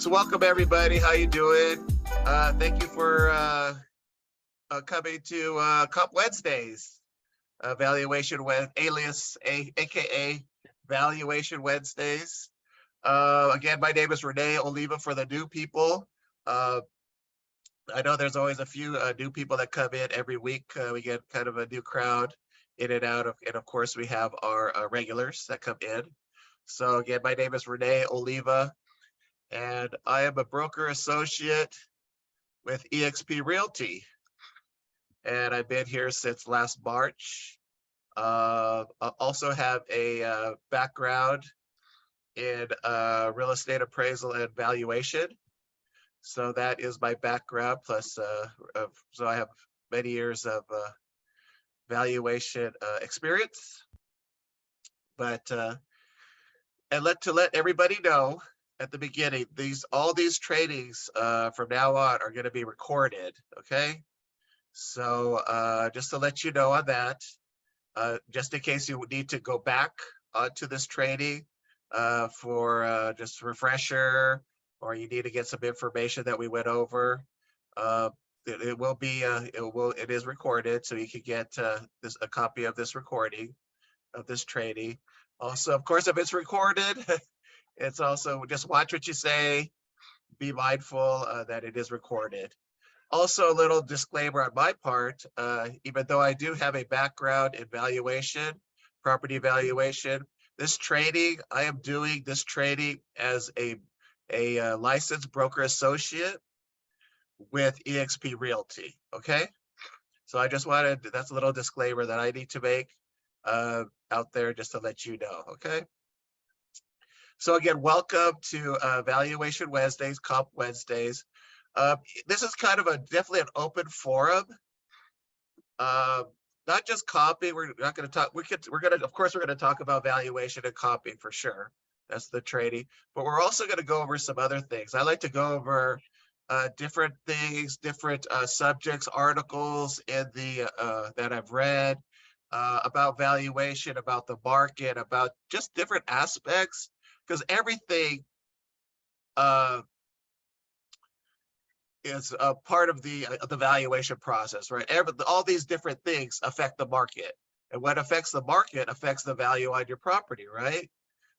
So welcome everybody. How you doing? Thank you for coming to Comp Wednesdays, Valuation with aka Valuation Wednesdays. Again, my name is Rene Oliva for the new people. I know there's always a few new people that come in every week. We get kind of a new crowd in and out of, and of course we have our regulars that come in. So again, my name is Rene Oliva, and I am a broker associate with eXp Realty. And I've been here since last March. I also have a background in real estate appraisal and valuation. So that is my background, plus so I have many years of valuation experience. But and to let everybody know at the beginning, all these trainings from now on are going to be recorded. Okay, so just to let you know on that, just in case you need to go back to this training for just a refresher, or you need to get some information that we went over, it will be it is recorded, so you can get a copy of this recording of this training. Also, of course, if it's recorded, it's also just watch what you say. Be mindful that it is recorded. Also, a little disclaimer on my part, even though I do have a background in valuation, property valuation, I am doing this training as a licensed broker associate with eXp Realty, okay? So I just wanted, that's a little disclaimer that I need to make out there just to let you know, okay? So again, welcome to Valuation Wednesdays, Comp Wednesdays. This is kind of definitely an open forum. Not just comping. We're not going to talk. Of course, we're going to talk about valuation and comping for sure. That's the trading. But we're also going to go over some other things. I like to go over different things, different subjects, articles in the that I've read about valuation, about the market, about just different aspects, because everything is a part of the valuation process, right? All these different things affect the market, and what affects the market affects the value on your property, right?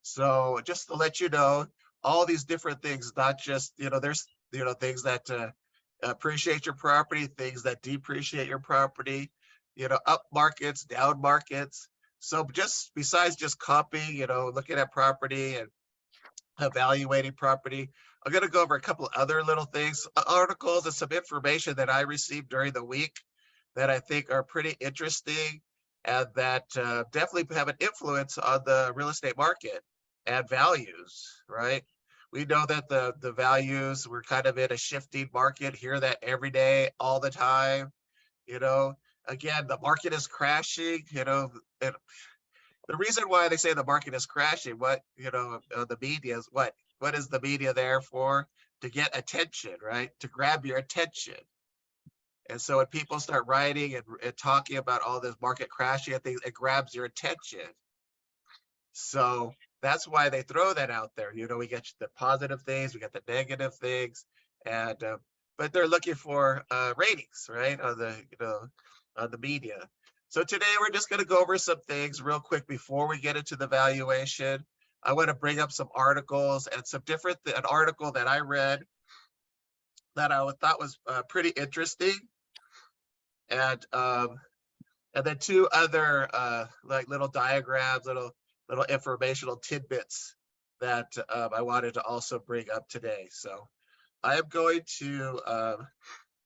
So just to let you know, all these different things, not just, there's, things that appreciate your property, things that depreciate your property, up markets, down markets. So just besides just comping, looking at property and evaluating property, I'm going to go over a couple other little things, articles, and some information that I received during the week that I think are pretty interesting and that definitely have an influence on the real estate market and values, right? We know that the values, we're kind of in a shifting market, hear that every day, all the time. Again, the market is crashing, and the reason why they say the market is crashing, the media is what is the media there for? To get attention, right? To grab your attention. And so when people start writing and talking about all this market crashing, it grabs your attention. So that's why they throw that out there. We get the positive things, we get the negative things, and but they're looking for ratings, right? On the media. So today we're just going to go over some things real quick before we get into the valuation. I want to bring up some articles and some an article that I read that I thought was pretty interesting, and then two other like little diagrams, little informational tidbits that I wanted to also bring up today. So I am going to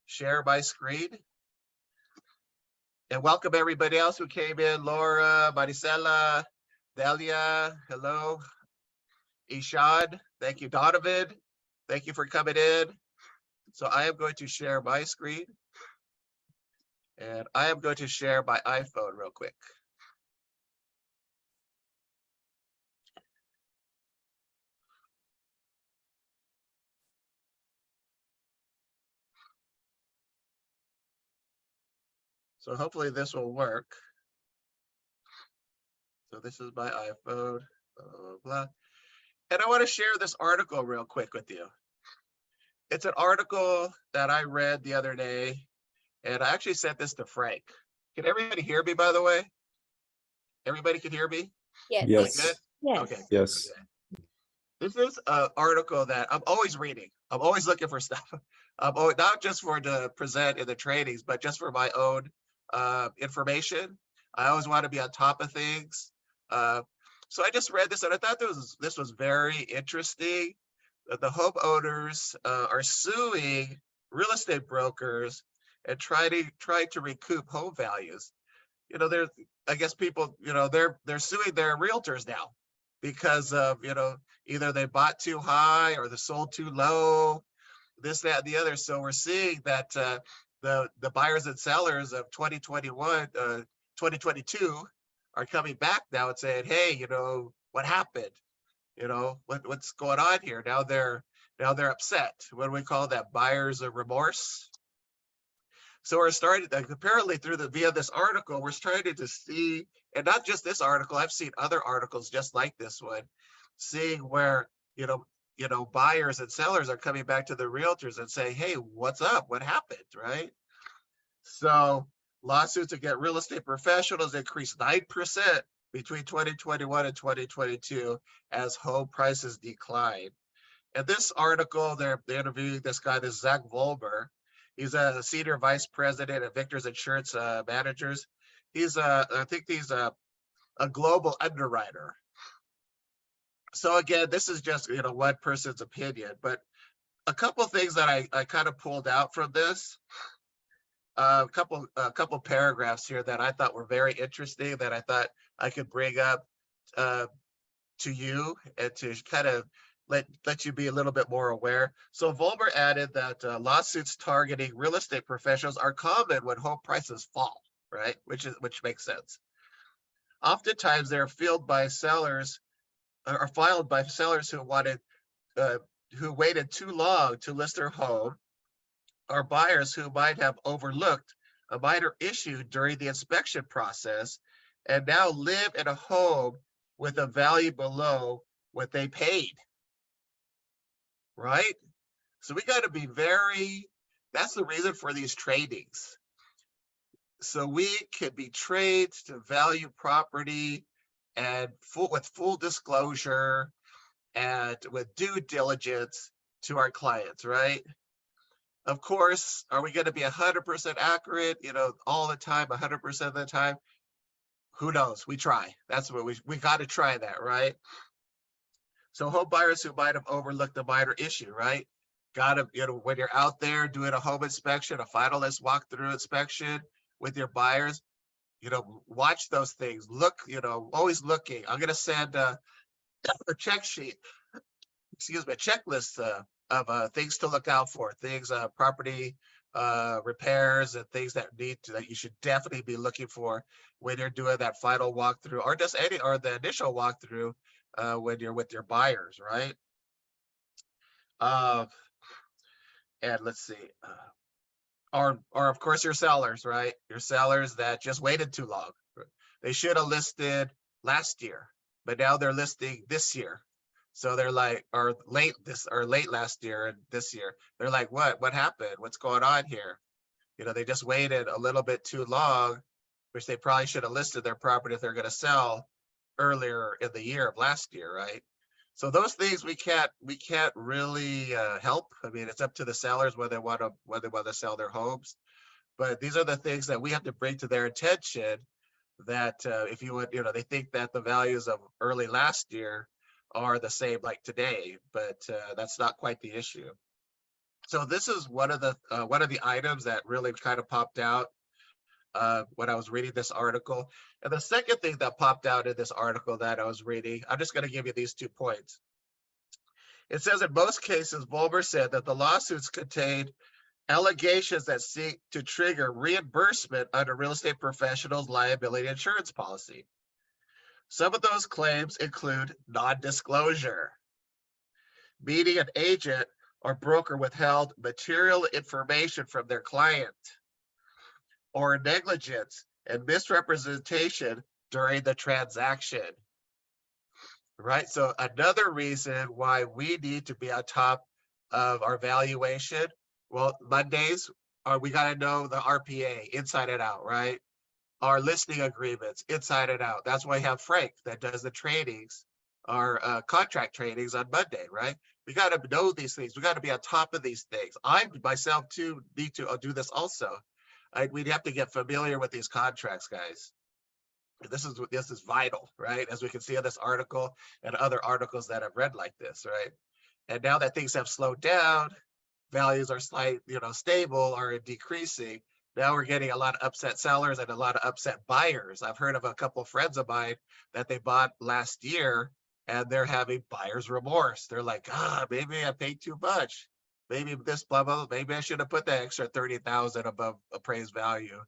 share my screen. And welcome everybody else who came in. Laura, Maricela, Delia, hello. Ishad, thank you. Donovan, thank you for coming in. So I am going to share my screen. And I am going to share my iPhone real quick. So hopefully this will work. So this is my iPhone, blah, blah, blah. And I want to share this article real quick with you. It's an article that I read the other day, and I actually sent this to Frank. Can everybody hear me, by the way? Everybody can hear me? Yes. We good? Yes. Okay. Yes. This is an article that I'm always reading. I'm always looking for stuff. Not just for to present in the trainings, but just for my own information. I always want to be on top of things. So I just read this and I thought this was very interesting. That the homeowners are suing real estate brokers and try to recoup home values. You know, there's, I guess people, you know, they're suing their realtors now because of, you know, either they bought too high or they sold too low, this, that, and the other. So we're seeing that the buyers and sellers of 2021, 2022 are coming back now and saying, hey, you know, what happened? You know, what's going on here? Now they're upset. What do we call that? Buyer's remorse. So we're starting, like, apparently through via this article, we're starting to see, and not just this article, I've seen other articles just like this one, seeing where, you know, buyers and sellers are coming back to the realtors and saying, hey, what's up? What happened, right? So lawsuits against real estate professionals increased 9% between 2021 and 2022 as home prices decline. And this article, they're interviewing this guy, this Zach Volber. He's a senior vice president at Victor's Insurance Managers. I think he's a global underwriter. So again, this is just, you know, one person's opinion, but a couple of things that I kind of pulled out from this, a couple paragraphs here that I thought were very interesting that I thought I could bring up to you and to kind of let you be a little bit more aware. So Volber added that lawsuits targeting real estate professionals are common when home prices fall, right? Which makes sense. Oftentimes they're filed by sellers who waited too long to list their home, or buyers who might have overlooked a minor issue during the inspection process and now live in a home with a value below what they paid. Right? So we got to be that's the reason for these trainings. So we can be trained to value property and with full disclosure and with due diligence to our clients, right? Of course, are we going to be 100% accurate, you know, all the time, 100% of the time? Who knows? We try. That's what we got to try that, right? So home buyers who might have overlooked a minor issue, right? Got to, you know, when you're out there doing a home inspection, a finalist walkthrough inspection with your buyers, you know, watch those things. Look, you know, always looking. I'm going to send a check sheet, excuse me, a checklist of things to look out for, things, property repairs and things that you should definitely be looking for when you're doing that final walkthrough or just the initial walkthrough when you're with your buyers, right? And let's see, or of course your sellers, right? Your sellers that just waited too long. They should have listed last year, but now they're listing this year. So they're like, or late last year and this year. They're like, what happened? What's going on here? You know, they just waited a little bit too long, which they probably should have listed their property if they're going to sell earlier in the year of last year, right? So those things we can't really help. I mean, it's up to the sellers whether they want to sell their homes. But these are the things that we have to bring to their attention. That if you would, you know, they think that the values of early last year are the same like today, but that's not quite the issue. So this is one of the items that really kind of popped out when I was reading this article. And the second thing that popped out in this article that I was reading, I'm just going to give you these 2 points. It says in most cases, Volber said that the lawsuits contained allegations that seek to trigger reimbursement under real estate professionals' liability insurance policy. Some of those claims include non-disclosure, meaning an agent or broker withheld material information from their client, or negligence and misrepresentation during the transaction, right? So another reason why we need to be on top of our valuation. Well, Mondays are, we got to know the RPA inside and out, right? Our listing agreements inside and out. That's why I have Frank that does the trainings, our contract trainings on Monday, right? We got to know these things. We got to be on top of these things. I myself too need to do this also. We'd have to get familiar with these contracts, guys. This is vital, right? As we can see in this article and other articles that I've read like this, right? And now that things have slowed down, values are stable or decreasing. Now we're getting a lot of upset sellers and a lot of upset buyers. I've heard of a couple of friends of mine that they bought last year and they're having buyer's remorse. They're like, maybe I paid too much. Maybe this blah, blah, maybe I should have put that extra 30,000 above appraised value,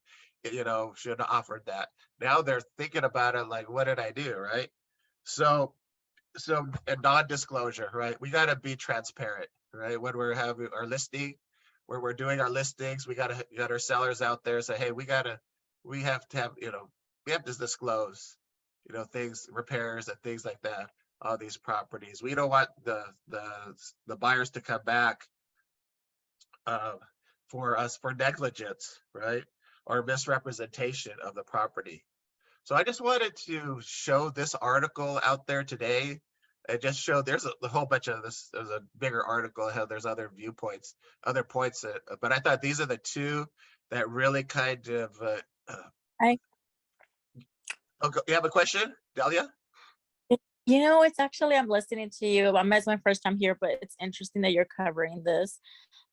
should have offered that. Now they're thinking about it like, what did I do, right? So a non-disclosure, right? We got to be transparent, right? When we're having our listing, where we're doing our listings, we got our sellers out there say, hey, we have to have, we have to disclose, things, repairs and things like that on these properties. We don't want the buyers to come back for negligence, right? Or misrepresentation of the property. So I just wanted to show this article out there today and just show there's a whole bunch of this. There's a bigger article. There's other viewpoints, other points, but I thought these are the two that really kind of. I, Okay, you have a question, Delia? it's actually, I'm listening to you. It's my first time here, but it's interesting that you're covering this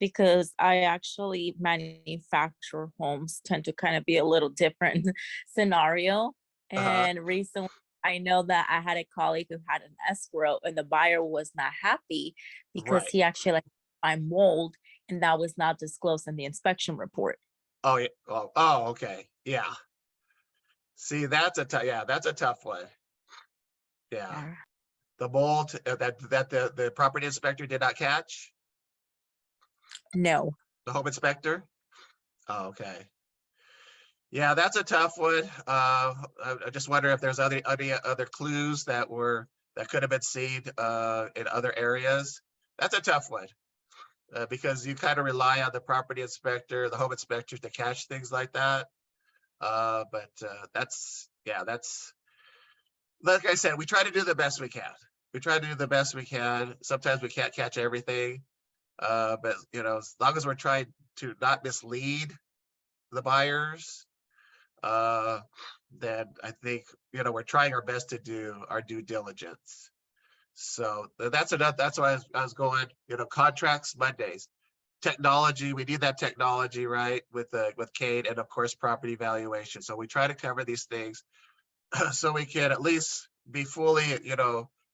because I actually manufacture homes, tend to kind of be a little different scenario. And recently, I know that I had a colleague who had an escrow and the buyer was not happy because Right. he actually found mold and that was not disclosed in the inspection report. Oh, yeah. Oh, okay. Yeah. See, that's a tough one. Yeah. The mold that the property inspector did not catch? No. The home inspector? Oh, okay. Yeah, that's a tough one. I just wonder if there's other clues that could have been seen in other areas. That's a tough one because you kind of rely on the property inspector, the home inspector to catch things like that. But that's like I said, we try to do the best we can. Sometimes we can't catch everything, but as long as we're trying to not mislead the buyers, then I think we're trying our best to do our due diligence. So that's why I was going. Contracts Mondays, technology. We need that technology, right? With Kate, and of course property valuation. So we try to cover these things so we can at least be fully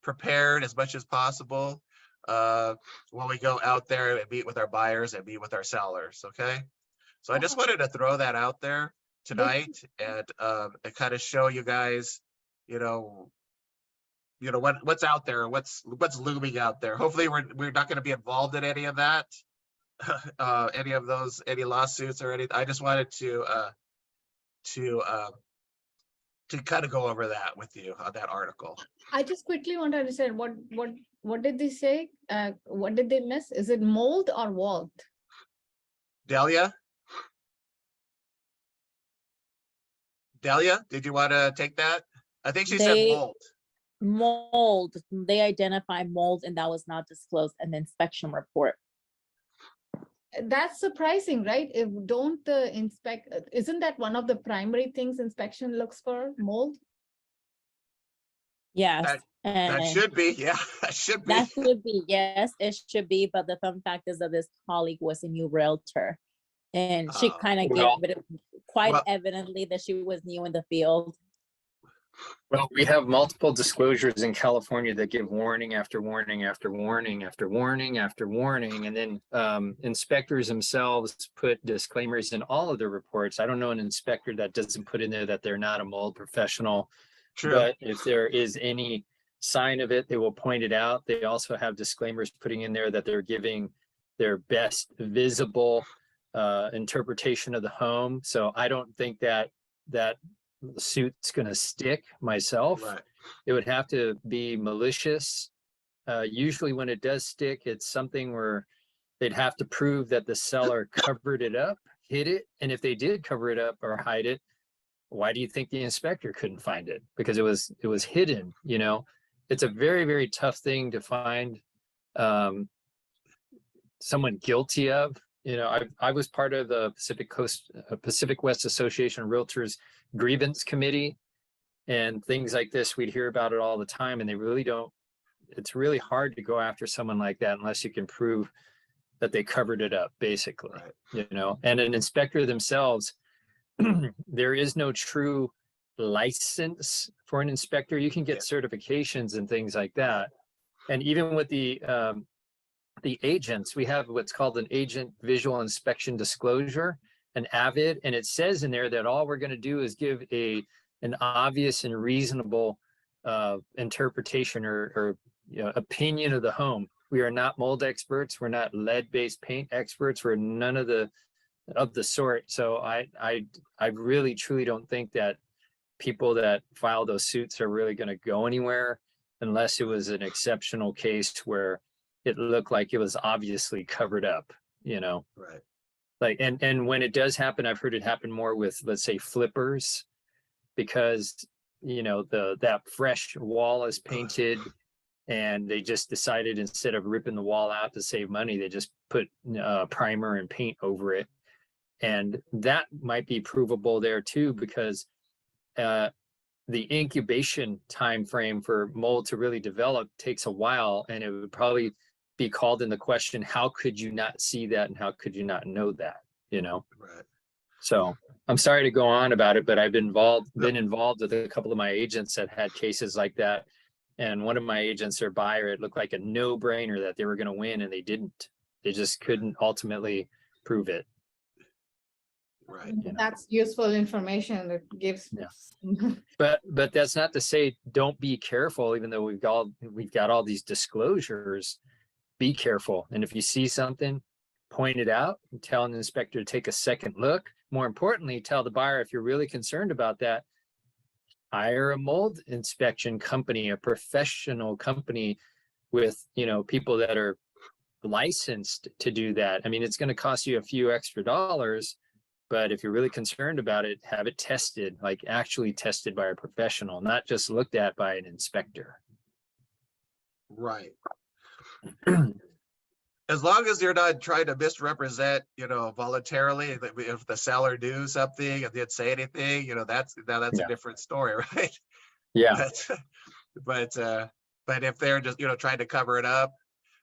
prepared as much as possible when we go out there and meet with our buyers and meet with our sellers. Okay, so I just wanted to throw that out there tonight and kind of show you guys, what's out there, what's looming out there. Hopefully we're not going to be involved in any of that, any lawsuits or anything. I just wanted to kind of go over that with you on that article. I just quickly want to understand what did they say? What did they miss? Is it mold or Walt? Delia, did you want to take that? I think she said mold. Mold. They identify mold, and that was not disclosed in the inspection report. That's surprising, right? If don't the isn't that one of the primary things inspection looks for, mold? Yes. That should be, yeah, that should be. That should be, yes, it should be. But the fun fact is that this colleague was a new realtor, and she kind of gave it quite evidently that she was new in the field. Well, we have multiple disclosures in California that give warning after warning after warning after warning after warning, and then inspectors themselves put disclaimers in all of their reports. I don't know an inspector that doesn't put in there that they're not a mold professional. True. But if there is any sign of it, they will point it out. They also have disclaimers putting in there that they're giving their best visible interpretation of the home. So I don't think that suit's going to stick myself. Right. It would have to be malicious. Usually when it does stick, it's something where they'd have to prove that the seller covered it up, hid it. And if they did cover it up or hide it, why do you think the inspector couldn't find it? Because it was hidden, you know? It's a very, very tough thing to find someone guilty of. You know, I was part of the Pacific West Association of Realtors grievance committee, and things like this, we'd hear about it all the time, and they really don't, it's really hard to go after someone like that unless you can prove that they covered it up, basically, Right. you know. And an inspector themselves, there is no true license for an inspector. You can get certifications and things like that. And even with the agents, we have what's called an agent visual inspection disclosure, an AVID, and it says in there that all we're going to do is give an obvious and reasonable interpretation or you know, opinion of the home. We are not mold experts. We're not lead-based paint experts. We're none of the sort. So I really truly don't think that people that file those suits are really going to go anywhere unless it was an exceptional case where it looked like it was obviously covered up, you know. Right. Like, and when it does happen, I've heard it happen more with, let's say, flippers, because, you know, that fresh wall is painted and they just decided, instead of ripping the wall out to save money, they just put primer and paint over it. And that might be provable there too, because the incubation time frame for mold to really develop takes a while, and it would probably be called into question, how could you not see that and how could you not know that, you know? Right. So I'm sorry to go on about it, but I've been involved with a couple of my agents that had cases like that. And one of my agents, their buyer, it looked like a no-brainer that they were going to win, and they didn't. They just couldn't ultimately prove it. Right. You know. That's useful information that gives. Yeah. But that's not to say don't be careful, even though we've got all these disclosures. Be careful. And if you see something, point it out and tell an inspector to take a second look. More importantly, tell the buyer, if you're really concerned about that, hire a mold inspection company, a professional company with, you know, people that are licensed to do that. I mean, it's going to cost you a few extra dollars, but if you're really concerned about it, have it tested, like actually tested by a professional, not just looked at by an inspector. Right. As long as you're not trying to misrepresent, you know, voluntarily, if the seller knew something and didn't say anything, you know, that's a different story, right? Yeah. But if they're just, you know, trying to cover it up,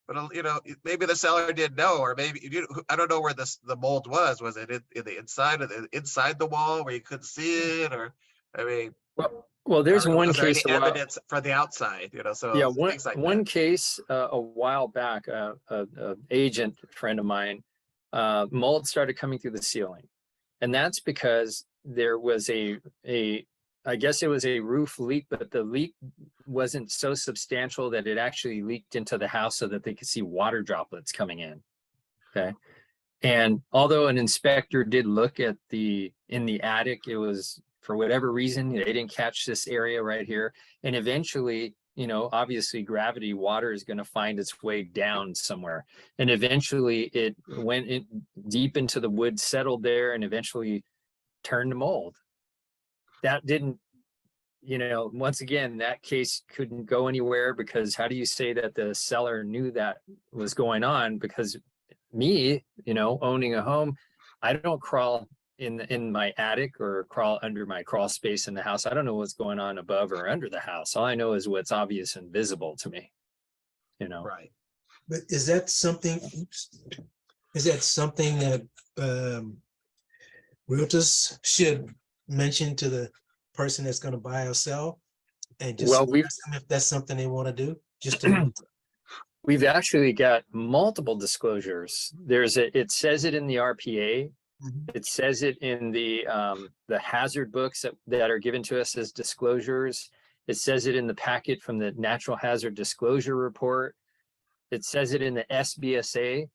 but you know, maybe the seller didn't know, or maybe, you know, I don't know where the mold was. Was it in the inside the wall where you couldn't see it, or I mean, well, there's one was there case any evidence for the outside, you know? So yeah, things like one that. case a while back, a agent friend of mine, mold started coming through the ceiling, and that's because there was I guess it was a roof leak, but the leak wasn't so substantial that it actually leaked into the house so that they could see water droplets coming in. Okay. And although an inspector did look at in the attic, it was, for whatever reason, they didn't catch this area right here. And eventually, you know, obviously gravity, water is going to find its way down somewhere. And eventually it went deep into the wood, settled there, and eventually turned to mold. That didn't, you know, once again, that case couldn't go anywhere, because how do you say that the seller knew that was going on? Because me, you know, owning a home, I don't crawl in my attic or crawl under my crawl space in the house. I don't know what's going on above or under the house. All I know is what's obvious and visible to me, you know. Right. But is that something that realtors should mention to the person that's going to buy or sell, and just Well, ask them if that's something they want to do? Just to we've actually got multiple disclosures. It says it in the RPA. It says it in the hazard books that are given to us as disclosures. It says it in the packet from the Natural Hazard Disclosure Report. It says it in the SBSA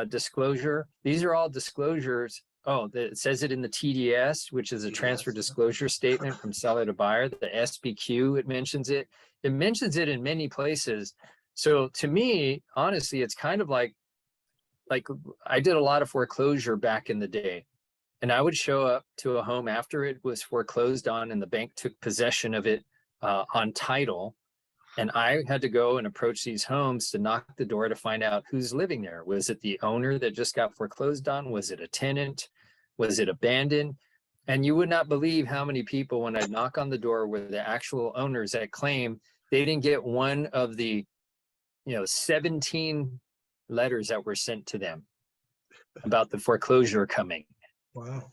disclosure. These are all disclosures. Oh, it says it in the TDS, which is a transfer disclosure statement from seller to buyer. The SBQ, it mentions it. It mentions it in many places. So to me, honestly, it's kind of like like I did a lot of foreclosure back in the day. And I would show up to a home after it was foreclosed on and the bank took possession of it on title. And I had to go and approach these homes to knock the door to find out who's living there. Was it the owner that just got foreclosed on? Was it a tenant? Was it abandoned? And you would not believe how many people, when I knock on the door, were the actual owners that claim they didn't get one of the, 17 letters that were sent to them about the foreclosure coming. Wow.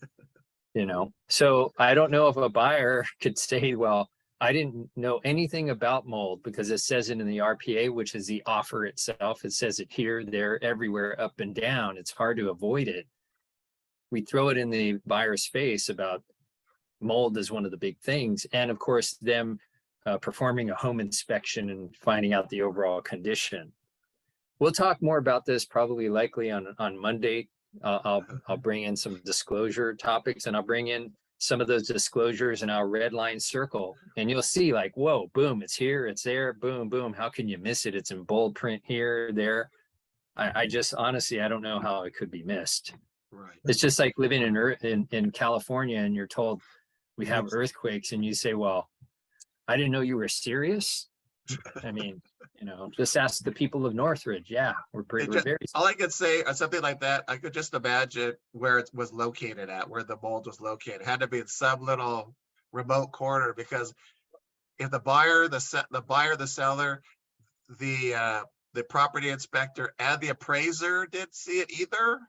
So I don't know if a buyer could say, well, I didn't know anything about mold, because it says it in the RPA, which is the offer itself. It says it here, there, everywhere, up and down. It's hard to avoid it. We throw it in the buyer's face about mold is one of the big things. And of course, them performing a home inspection and finding out the overall condition. We'll talk more about this probably likely on Monday. I'll bring in some disclosure topics, and I'll bring in some of those disclosures in our red line circle, and you'll see like, whoa, boom, it's here, it's there, boom, boom. How can you miss it? It's in bold print here, there. I just honestly, I don't know how it could be missed. Right. It's just like living in California and you're told we have earthquakes, and you say, well, I didn't know you were serious. I mean, just ask the people of Northridge. Yeah, we're very. All I could say or something like that, I could just imagine where it was located at, where the mold was located. It had to be in some little remote corner, because if the buyer, the seller, the property inspector, and the appraiser didn't see it either.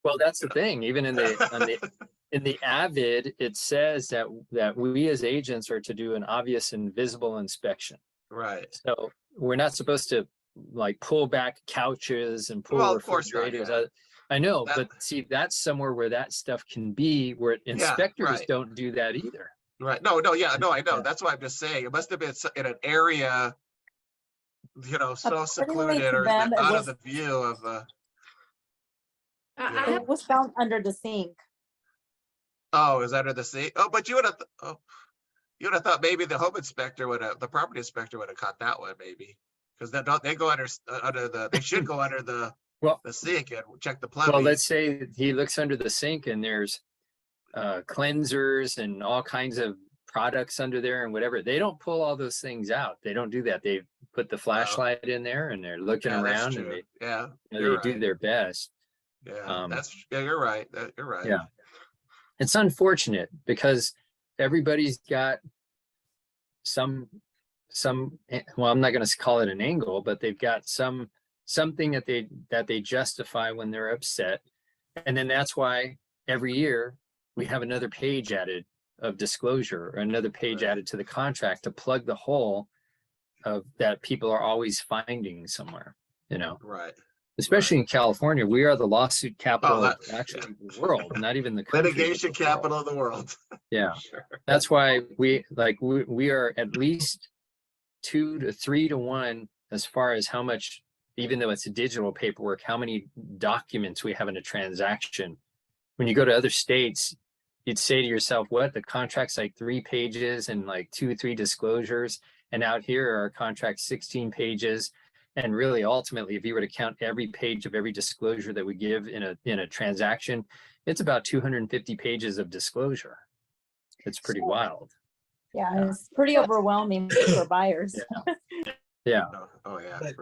Well, that's the thing. Even in the Avid, it says that we as agents are to do an obvious and visible inspection. Right. So we're not supposed to like pull back couches and pull refrigerators. Yeah. I know, but see, that's somewhere where that stuff can be, where inspectors don't do that either. Right. No, I know. Yeah. That's why I'm just saying it must have been in an area, so secluded or out of the view of It was found under the sink. Oh, is that under the sink? Oh, but you would have thought maybe the home inspector the property inspector would have caught that one, maybe, because they go they should go under the sink and check the plumbing. Well, let's say he looks under the sink and there's cleansers and all kinds of products under there and whatever. They don't pull all those things out. They don't do that. They put the flashlight in there and they're looking around and they do their best. Yeah, you're right. You're right. Yeah. It's unfortunate because everybody's got some, well, I'm not going to call it an angle, but they've got something that they justify when they're upset. And then that's why every year we have another page added of disclosure or another page added to the contract to plug the hole of that people are always finding somewhere, Right. Especially in California, we are the lawsuit capital of actually the world, not even the country. Litigation capital of the world. Yeah. Sure. That's why we are at least 2 to 3 to 1 as far as how much, even though it's a digital paperwork, how many documents we have in a transaction. When you go to other states, you'd say to yourself, what, the contract's like 3 pages and like 2 or 3 disclosures. And out here, our contract's 16 pages. And really, ultimately, if you were to count every page of every disclosure that we give in a transaction, it's about 250 pages of disclosure. It's pretty wild. Yeah, it's pretty overwhelming for buyers. Yeah. Oh yeah.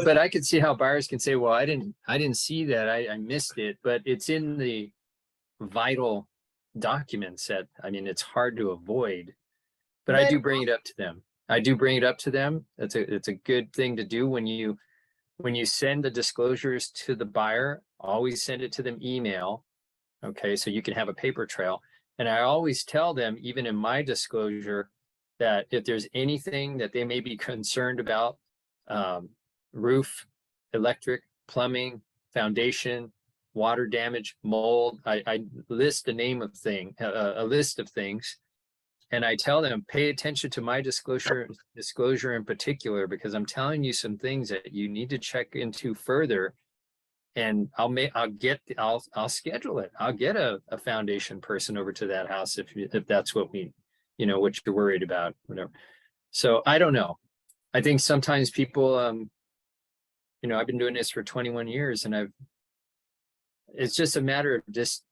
But I could see how buyers can say, well, I didn't see that. I missed it, but it's in the vital documents that, it's hard to avoid, but I do bring it up to them. It's a good thing to do when you send the disclosures to the buyer, always send it to them email. Okay. So you can have a paper trail. And I always tell them, even in my disclosure, that if there's anything that they may be concerned about, roof, electric, plumbing, foundation, water damage, mold, I list a list of things. And I tell them, pay attention to my disclosure in particular, because I'm telling you some things that you need to check into further. And I'll schedule it. I'll get a foundation person over to that house if that's what what you're worried about, whatever. So I don't know. I think sometimes people you know, I've been doing this for 21 years and it's just a matter of just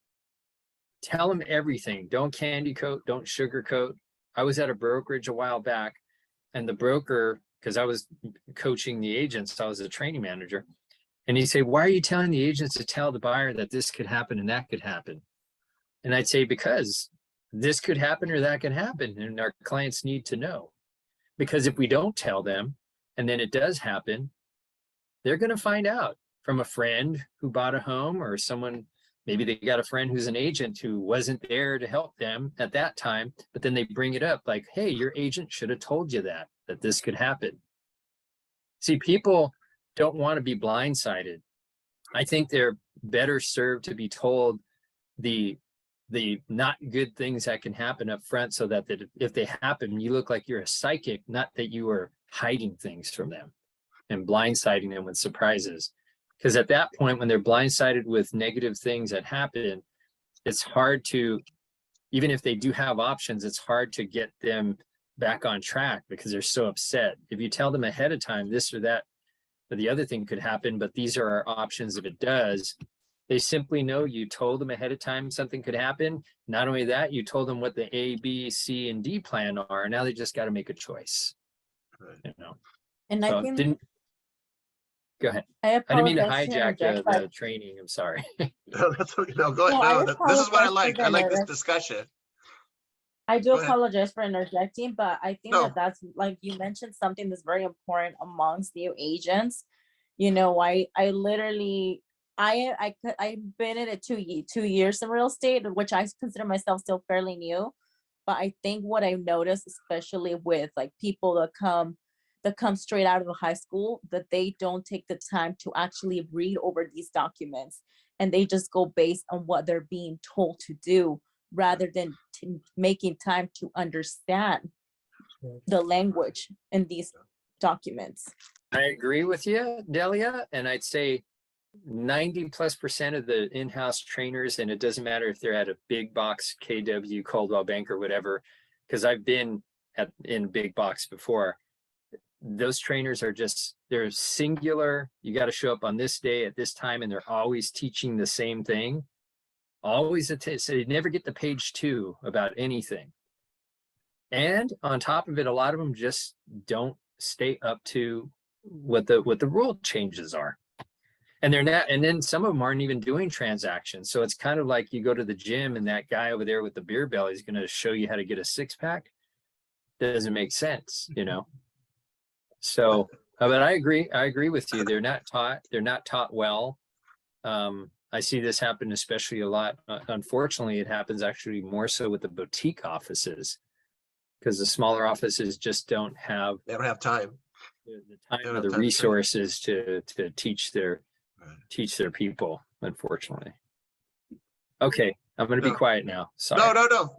tell them everything. Don't candy coat, don't sugarcoat. I was at a brokerage a while back, and the broker, because I was coaching the agents, I was a training manager, and he'd say, why are you telling the agents to tell the buyer that this could happen and that could happen? And I'd say, because this could happen or that could happen, and our clients need to know. Because if we don't tell them, and then it does happen, they're going to find out from a friend who bought a home, or someone, maybe they got a friend who's an agent who wasn't there to help them at that time, but then they bring it up like, hey, your agent should have told you that this could happen. See, people don't want to be blindsided. I think they're better served to be told the not good things that can happen up front, so that if they happen, you look like you're a psychic, not that you are hiding things from them and blindsiding them with surprises. Because at that point, when they're blindsided with negative things that happen, it's hard to, even if they do have options, it's hard to get them back on track because they're so upset. If you tell them ahead of time, this or that, or the other thing could happen, but these are our options if it does, they simply know you told them ahead of time something could happen. Not only that, you told them what the A, B, C, and D plan are. Now they just got to make a choice. Right. You know. And So I think go ahead. I I didn't mean to apologize to hijack interject, but the training. I'm sorry. No, that's, no, go ahead. No, I No, this is what I apologize for like. the I like this interrupt- discussion. I do Go ahead. apologize for interjecting, but I think No. that that's, like you mentioned, something that's very important amongst new agents. You know, I literally, I've been in it 2 years in real estate, which I consider myself still fairly new. But I think what I've noticed, especially with like people that come straight out of high school, that they don't take the time to actually read over these documents, and they just go based on what they're being told to do, rather than making time to understand the language in these documents. I agree with you, Delia. And I'd say 90+% of the in-house trainers, and it doesn't matter if they're at a big box, KW, Coldwell Bank, or whatever, because I've been in big box before. Those trainers are just, they're singular. You got to show up on this day at this time, and they're always teaching the same thing. Always, so you never get to page 2 about anything. And on top of it, a lot of them just don't stay up to what the rule changes are. And they're not, and then some of them aren't even doing transactions. So it's kind of like you go to the gym and that guy over there with the beer belly is going to show you how to get a 6-pack. Doesn't make sense, you know? So, but I agree with you. They're not taught well. I see this happen especially a lot. Unfortunately, it happens actually more so with the boutique offices, because the smaller offices just don't have They don't have time. the time They or don't the have time to train. resources to teach their Right. people, unfortunately. Okay, I'm going to be No. quiet now. Sorry.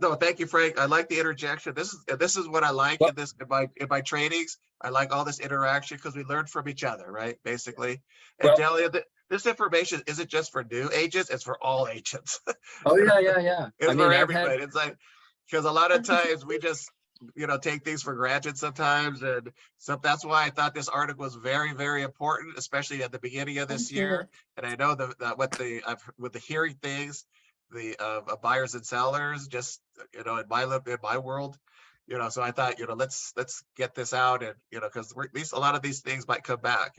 No. Thank you, Frank. I like the interjection. This is what I like Well- in my trainings. I like all this interaction because we learn from each other, right? Basically. And Well- Delia, this information isn't just for new agents, it's for all agents. Oh yeah. It's I mean, for I've everybody. had, It's like, because a lot of times we just, take things for granted sometimes. And so that's why I thought this article was very, very important, especially at the beginning of this Thank you. year. And I know that with the hearing things, the buyers and sellers, just, in my world, so I thought, let's get this out, and, because at least a lot of these things might come back,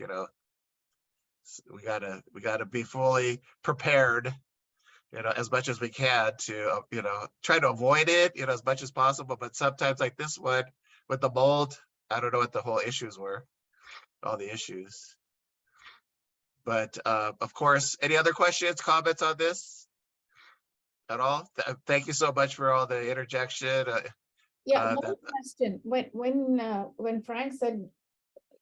we gotta be fully prepared, as much as we can to, try to avoid it, as much as possible. But sometimes, like this one with the mold, I don't know what the whole issues were, all the issues. But of course, any other questions, comments on this at all? Thank you so much for all the interjection. Yeah, that- one question. When Frank said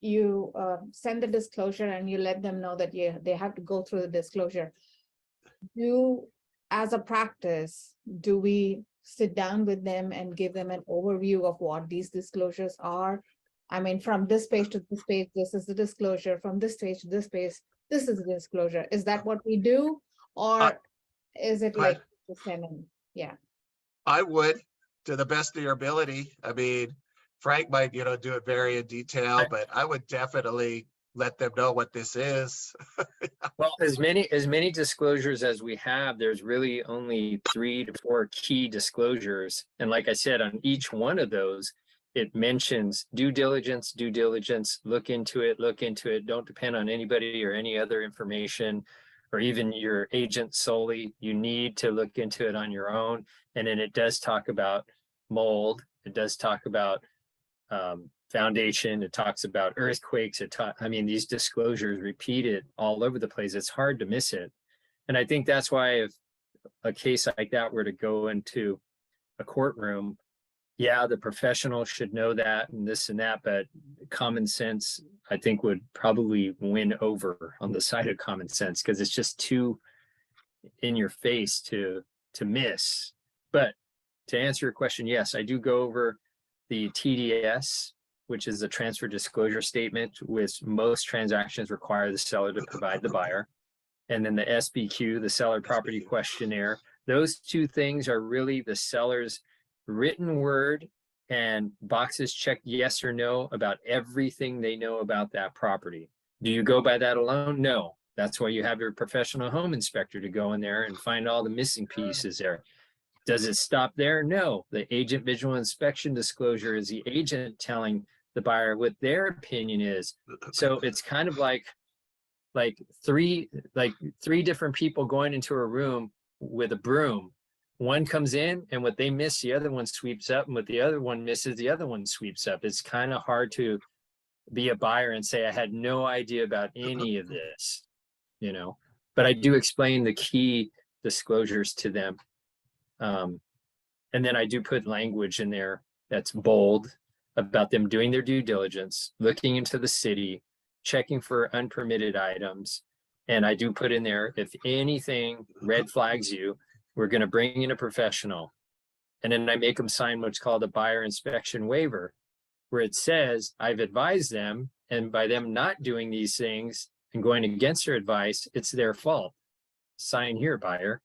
you send the disclosure and you let them know that they have to go through the disclosure, as a practice, do we sit down with them and give them an overview of what these disclosures are? I mean, from this page to this page, this is the disclosure. From this page to this page, this is the disclosure. Is that what we do? Or is it go ahead. like the same? Yeah. I would, to the best of your ability. I mean, Frank might, do it very in detail, but I would definitely let them know what this is. Well, as many disclosures as we have, there's really only 3 to 4 key disclosures. And like I said, on each one of those, it mentions due diligence, look into it. Don't depend on anybody or any other information, or even your agent solely. You need to look into it on your own. And then it does talk about mold. It does talk about foundation. It talks about earthquakes. I mean, these disclosures repeated all over the place. It's hard to miss it. And I think that's why if a case like that were to go into a courtroom, yeah, the professional should know that and this and that, but common sense, I think, would probably win over on the side of common sense, because it's just too in your face to miss. But to answer your question, yes, I do go over the TDS, which is a transfer disclosure statement, which most transactions require the seller to provide the buyer. And then the SBQ, the seller property questionnaire. Those 2 things are really the seller's written word and boxes checked yes or no about everything they know about that property. Do you go by that alone? No. That's why you have your professional home inspector to go in there and find all the missing pieces there. Does it stop there? No. The agent visual inspection disclosure is the agent telling the buyer what their opinion is. So it's kind of like three different people going into a room with a broom. One comes in, and what they miss, the other one sweeps up, and what the other one misses, the other one sweeps up. It's kind of hard to be a buyer and say, I had no idea about any of this, but I do explain the key disclosures to them. And then I do put language in there that's bold about them doing their due diligence, looking into the city, checking for unpermitted items. And I do put in there, if anything red flags you, we're going to bring in a professional. And then I make them sign what's called a buyer inspection waiver, where it says, I've advised them, and by them not doing these things and going against their advice, it's their fault. Sign here, buyer.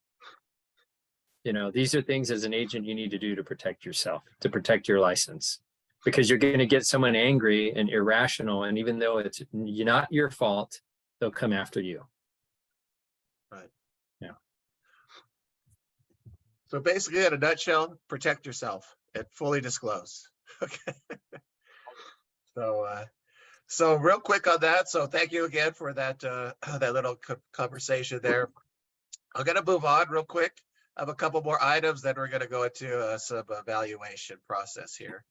These are things as an agent you need to do to protect yourself, to protect your license, because you're going to get someone angry and irrational. And even though it's not your fault, they'll come after you. Right. Yeah. So basically, in a nutshell, protect yourself and fully disclose. Okay. So real quick on that. So thank you again for that that little conversation there. I'm going to move on real quick. I have a couple more items, then we're going to go into some evaluation process here.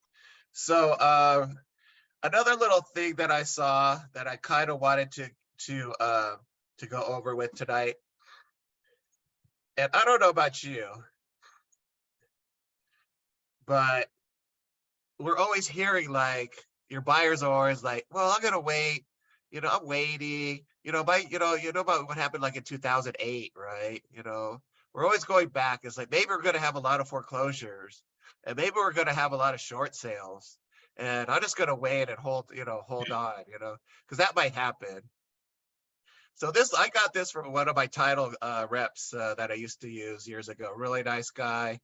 So another little thing that I saw that I kind of wanted to go over with tonight, and I don't know about you, but we're always hearing like your buyers are always like, well, I'm gonna wait, I'm waiting, about what happened like in 2008, right? We're always going back. It's like, maybe we're gonna have a lot of foreclosures, and maybe we're gonna have a lot of short sales, and I'm just gonna wait and hold on, because that might happen. So I got this from one of my title reps that I used to use years ago. Really nice guy.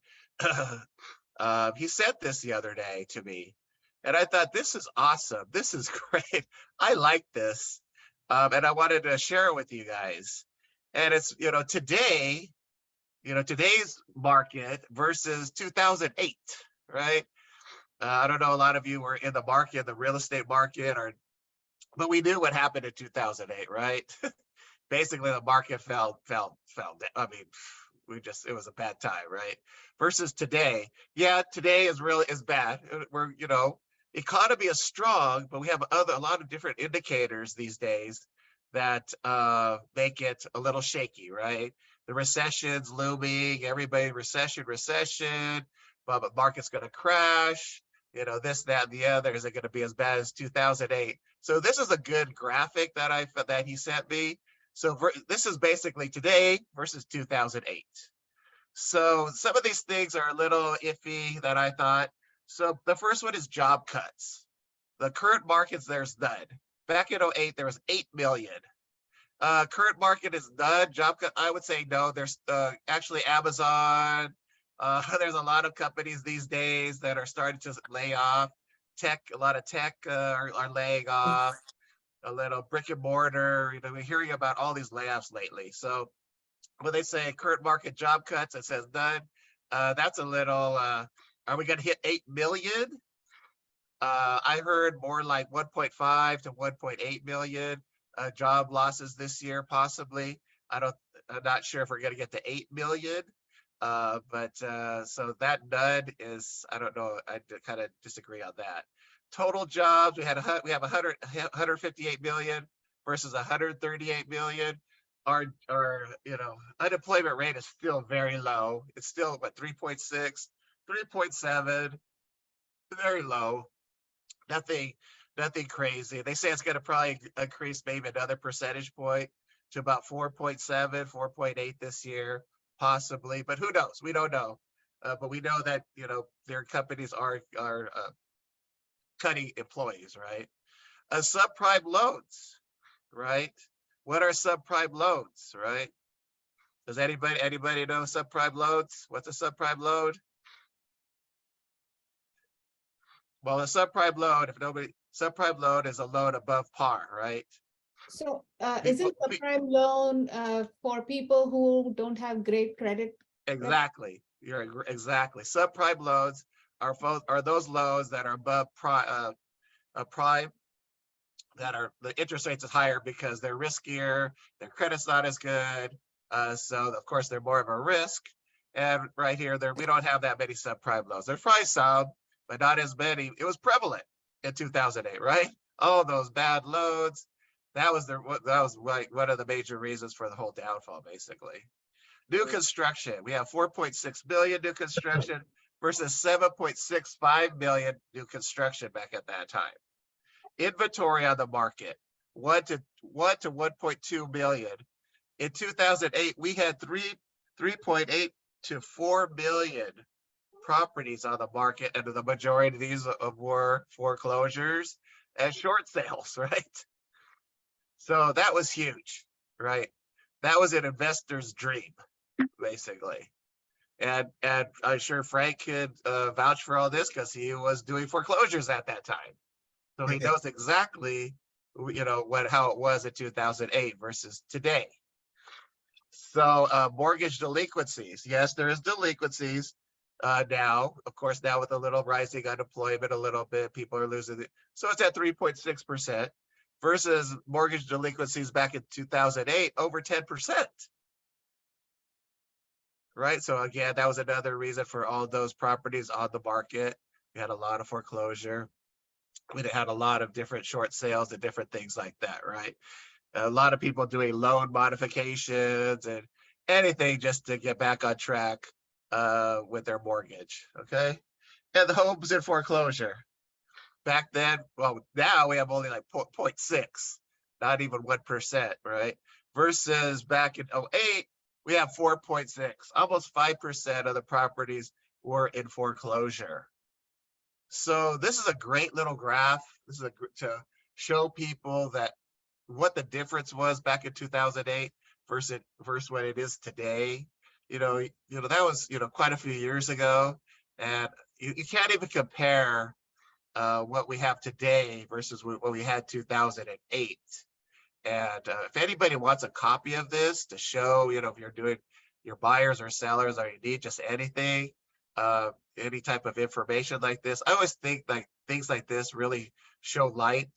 He sent this the other day to me, and I thought, this is awesome. This is great. I like this, and I wanted to share it with you guys. And it's today's market versus 2008, right? I don't know, a lot of you were in the market, the real estate market, but we knew what happened in 2008, right? Basically, the market fell. I mean, it was a bad time, right? Versus today. Yeah, today is bad. We're, economy is strong, but we have a lot of different indicators these days that make it a little shaky, right? The recession's looming, everybody recession, but market's going to crash, this, that, and the other. Is it going to be as bad as 2008? So this is a good graphic that he sent me. So this is basically today versus 2008. So some of these things are a little iffy that I thought. So the first one is job cuts. The current markets, there's none. Back in 2008, there was 8 million. Current market is none. Job cut, I would say no. There's actually Amazon. There's a lot of companies these days that are starting to lay off. A lot of tech are laying off. a little brick and mortar. You know, we're hearing about all these layoffs lately. So when they say current market job cuts, it says none. That's a little, are we gonna hit 8 million? I heard more like 1.5 to 1.8 million job losses this year, possibly. I'm not sure if we're gonna get to 8 million. But so that none is, I don't know, I kind of disagree on that. Total jobs, we have 158 million versus 138 million. Our unemployment rate is still very low. It's still what, 3.6, 3.7, very low. Nothing crazy. They say it's going to probably increase maybe another percentage point to about 4.7, 4.8 this year, possibly. But who knows? We don't know. But we know that their companies are cutting employees, right? Subprime loans, right? What are subprime loans, right? Does anybody know subprime loans? What's a subprime loan? Well, a subprime loan, subprime loan is a loan above par, right? So isn't the prime loan for people who don't have great credit? Exactly. Exactly. Subprime loans are those loans that are above prime, that are the interest rates is higher because they're riskier, their credit's not as good. So of course they're more of a risk. And right here, we don't have that many subprime loans. There's probably some, but not as many. It was prevalent in 2008, right? All those bad loans. That was like one of the major reasons for the whole downfall, basically. New construction, we have 4.6 billion new construction versus 7.65 million new construction back at that time. Inventory on the market, 1 to 1.2 million. In 2008, we had 3.8 to 4 million properties on the market, and the majority of these were foreclosures and short sales, right? So that was huge, right? That was an investor's dream, basically. And I'm sure Frank could vouch for all this because he was doing foreclosures at that time. So he knows exactly, how it was in 2008 versus today. So mortgage delinquencies. Yes, there is delinquencies now. Of course, now with a little rising unemployment, a little bit, people are losing it. So it's at 3.6% versus mortgage delinquencies back in 2008, over 10%. Right. So again, that was another reason for all those properties on the market. We had a lot of foreclosure. We had a lot of different short sales and different things like that, right? A lot of people doing loan modifications and anything just to get back on track with their mortgage, okay? And the homes in foreclosure. Back then, well, now we have only like 0.6, not even 1%, right? Versus back in 2008, we have 4.6, almost 5% of the properties were in foreclosure. So this is a great little graph. This is to show people that what the difference was back in 2008 versus what it is today. That was quite a few years ago, and you can't even compare what we have today versus what we had 2008. And if anybody wants a copy of this to show, if you're doing your buyers or sellers, or you need just anything, any type of information like this, I always think like things like this really show light.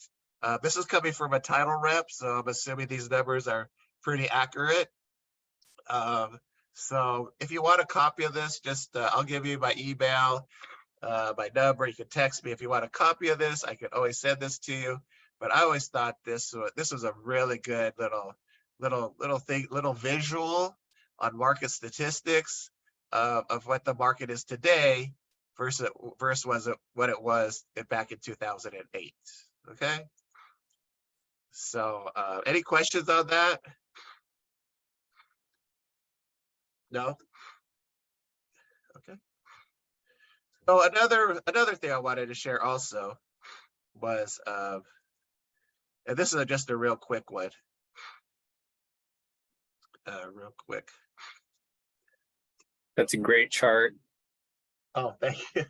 This is coming from a title rep, so I'm assuming these numbers are pretty accurate. So if you want a copy of this, just I'll give you my email, my number. You can text me if you want a copy of this. I can always send this to you. But I always thought this was a really good little visual on market statistics of what the market is today versus what it was back in 2008. Okay. So any questions on that? No? Okay. So another thing I wanted to share also was, and this is just a real quick one. Real quick. That's a great chart. Oh, thank you.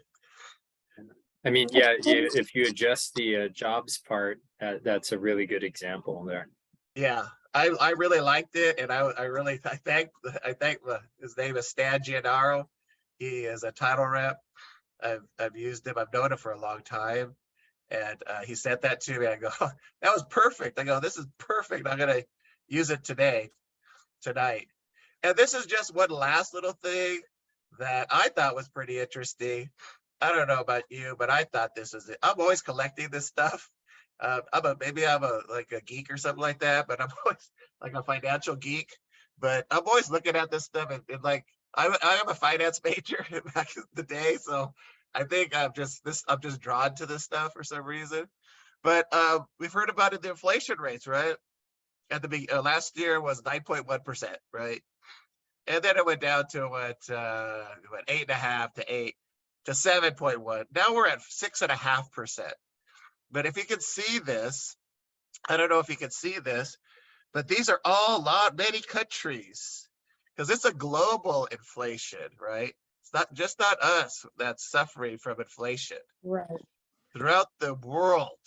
I mean, yeah, if you adjust the jobs part, that's a really good example there. Yeah, I really liked it, and I thank his name is Stan Gianaro. He is a title rep. I've used him. I've known him for a long time, and he sent that to me. I go, that was perfect. I go, this is perfect. I'm gonna use it tonight. And this is just one last little thing that I thought was pretty interesting. I don't know about you, but I thought this is it. I'm always collecting this stuff. Maybe I'm like a geek or something like that, but I'm always like a financial geek. But I'm always looking at this stuff and like I am a finance major back in the day, so I think I'm just drawn to this stuff for some reason. But we've heard about it, the inflation rates, right? At the last year was 9.1%, right? And then it went down to what 8.5 to 8 to 7.1. Now we're at 6.5%. But if you can see this, I don't know if you can see this, but these are all many countries, because it's a global inflation, right? It's not us that's suffering from inflation. Right. Throughout the world,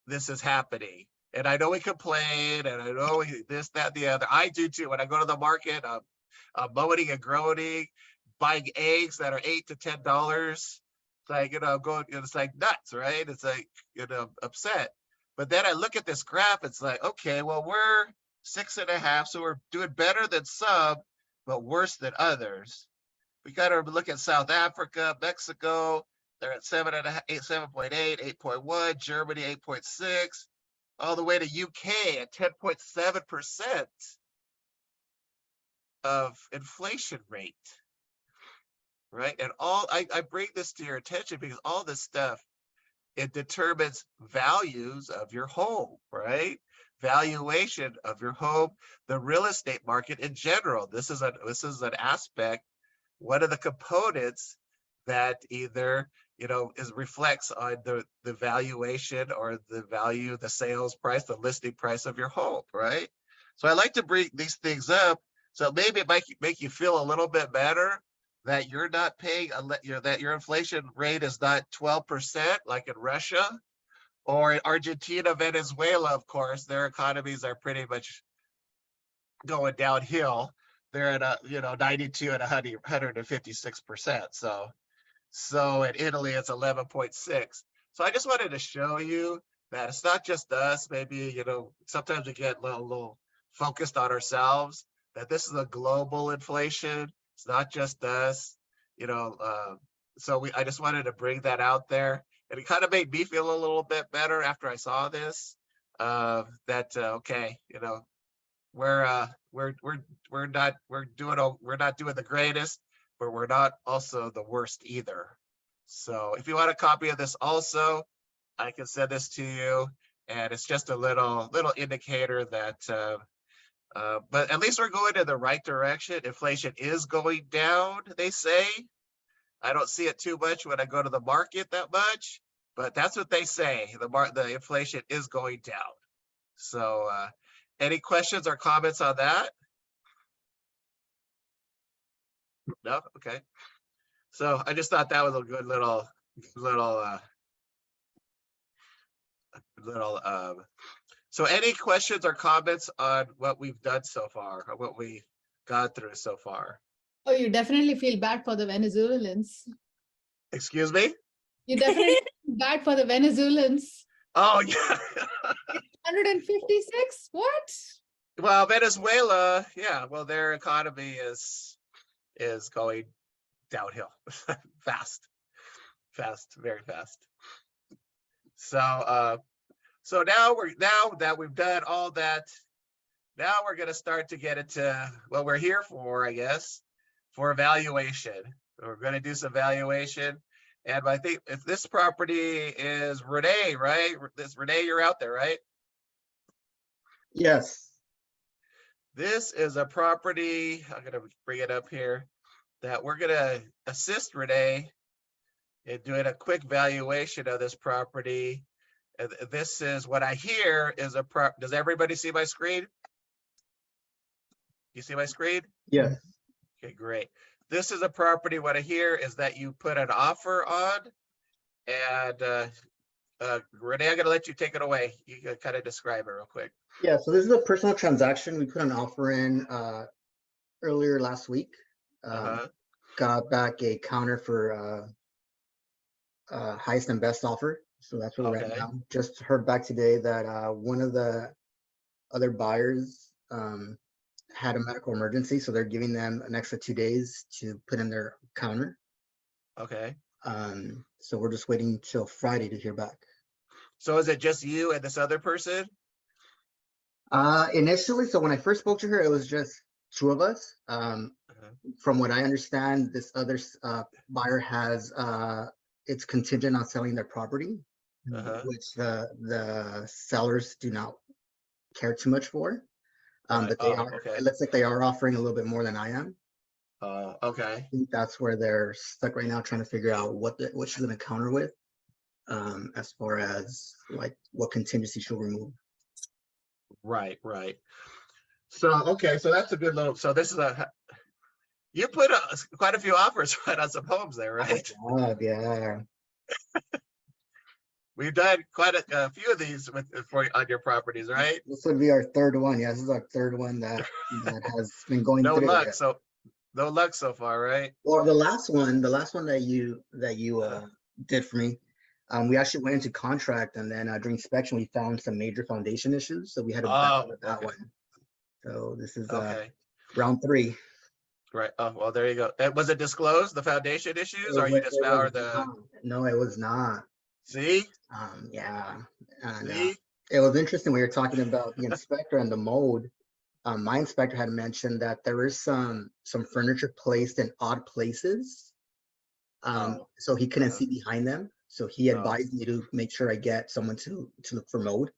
this is happening. And I know we complain, and I know this, that, the other. I do too. When I go to the market, I'm moaning and groaning, buying eggs that are $8 to $10. It's like, it's like nuts, right? It's like, upset. But then I look at this graph, it's like, okay, well, we're 6.5, so we're doing better than some, but worse than others. We got to look at South Africa, Mexico, they're at 7.5, 7.8, 8.1, Germany 8.6, all the way to UK at 10.7% of inflation rate. Right. And I bring this to your attention because all this stuff, it determines values of your home, right? Valuation of your home, the real estate market in general. This is an aspect, one of the components that either reflects on the valuation or the value, the sales price, the listing price of your home, right? So I like to bring these things up, so maybe it might make you feel a little bit better that you're not paying, that your inflation rate is not 12% like in Russia or in Argentina, Venezuela. Of course, their economies are pretty much going downhill. They're at 92 and 156%. So in Italy, it's 11.6. So I just wanted to show you that it's not just us. Maybe, sometimes we get a little focused on ourselves, that this is a global inflation. It's not just us, so I just wanted to bring that out there. And it kind of made me feel a little bit better after I saw this, okay, we're not doing the greatest, but we're not also the worst either. So if you want a copy of this also, I can send this to you, and it's just a little indicator that but at least we're going in the right direction. Inflation is going down, they say. I don't see it too much when I go to the market that much, but that's what they say. The inflation is going down. So any questions or comments on that? No? Okay. So I just thought that was a good little so any questions or comments on what we've done so far, or what we got through so far? Oh, you definitely feel bad for the Venezuelans. Excuse me? You definitely feel bad for the Venezuelans. Oh, yeah. 156? What? Well, Venezuela, yeah, well, their economy is going downhill fast, very fast. So now that we've done all that, now we're going to start to get into what we're here for, I guess, for evaluation. We're going to do some valuation. And I think if this property is Rene, right? Rene, you're out there, right? Yes. This is a property, I'm going to bring it up here, that we're going to assist Rene in doing a quick valuation of this property. And this is what I hear is does everybody see my screen? You see my screen? Yes. Okay, great. This is a property, what I hear is that you put an offer on, And Renee, I'm gonna let you take it away. You can kind of describe it real quick. Yeah, so this is a personal transaction. We put an offer in earlier last week. Uh-huh. Got back a counter for highest and best offer. So that's where we're at Okay. now. Just heard back today that one of the other buyers had a medical emergency, so they're giving them an extra 2 days to put in their counter. Okay. So we're just waiting till Friday to hear back. So is it just you and this other person? Initially, so when I first spoke to her, it was just two of us. Uh-huh. From what I understand, this other buyer has it's contingent on selling their property, Uh-huh. which the sellers do not care too much for. Right. But they Oh, are. okay. It looks like they are offering a little bit more than I am. Okay. I think that's where they're stuck right now, trying to figure out what she's going to counter with, as far as like what contingency she'll remove. Right, right. So, okay, so that's a good little, so this is you put quite a few offers right on some homes there, right? Yeah. We've done quite a few of these on your properties, right? This would be our third one. Yeah, this is our third one that has been going No through. luck, Yeah. so no luck so far, right? Well, the last one that you did for me, we actually went into contract, and then during inspection we found some major foundation issues, so we had to back out of that Okay. one. So this is Okay, round 3. right. Oh, well, there you go. Was it disclosed, the foundation issues, or you just It was found the, not. No, it was not. see? Yeah, and See? it was interesting. We were talking about the inspector and the mold. My inspector had mentioned that there is some furniture placed in odd places, Oh, so he couldn't uh-huh. see behind them. So he Oh. advised me to make sure I get someone to look for mold.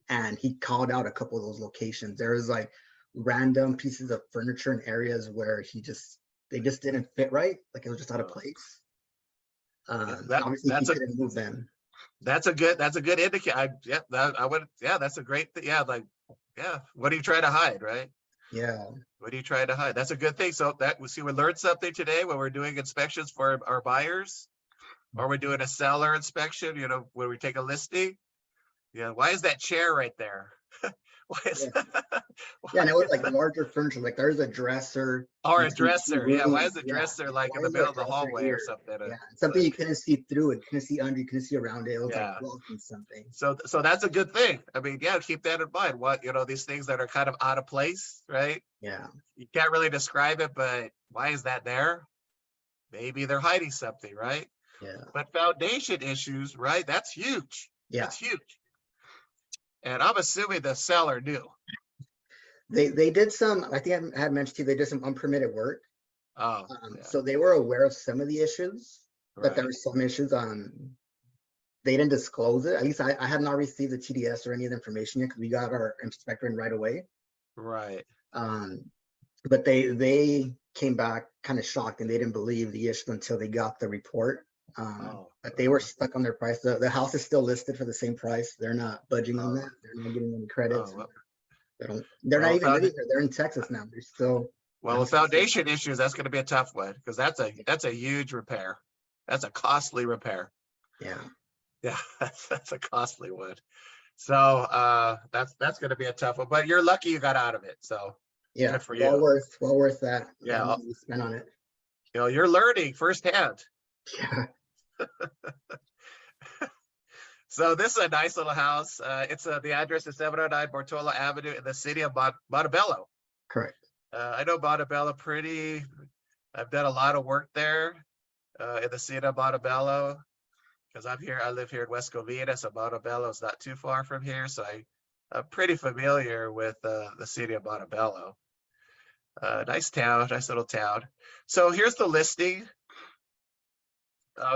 And he called out a couple of those locations. There was like random pieces of furniture in areas where they just didn't fit right. Like it was just out of Oh. place. Yeah, Obviously he couldn't move them. that's a good indicator. That's a great thing. Yeah, like, yeah. What do you try to hide, right? Yeah. What are you trying to hide? That's a good thing. So we learned something today when we're doing inspections for our buyers, or we're doing a seller inspection, where we take a listing. Yeah. Why is that chair right there? Why is Yeah, and it was like larger furniture. Like there's a dresser. or you a see two dresser? Yeah. Why rooms. is the Yeah. dresser like Why in the is there middle a of the dresser hallway or here? something? Yeah, It's something like, you couldn't see through it. You couldn't see under. You couldn't see around it. It was yeah. like blocking something. So that's a good thing. I mean, yeah, keep that in mind. These things that are kind of out of place, right? Yeah. You can't really describe it, but why is that there? Maybe they're hiding something, right? Yeah. But foundation issues, right? That's huge. Yeah. That's huge. And I'm assuming the seller knew. They did some. I think I had mentioned to you. They did some unpermitted work. Oh, yeah, So they were aware of some of the issues, but there right. were some issues. They didn't disclose it. At least I had not received the TDS or any of the information yet, because we got our inspector in right away. Right. But they came back kind of shocked, and they didn't believe the issue until they got the report. But they were stuck on their price. The house is still listed for the same price. They're not budging on that. They're not getting any credits. They're not even living here. They're in Texas now. They're still. Well, with foundation issues, that's going to be a tough one, because that's a huge repair. That's a costly repair. Yeah. Yeah, that's a costly one. So that's going to be a tough one. But you're lucky you got out of it. So yeah, good for well you. worth that. Yeah, money we spent on it. You're learning firsthand. Yeah. So this is a nice little house. It's the address is 709 Bortola Avenue in the city of Montebello. Correct. I know Montebello pretty. I've done a lot of work there in the city of Montebello, because I live here in West Covina, so Montebello is not too far from here. So I'm pretty familiar with the city of Montebello. Nice town, nice little town. So here's the listing.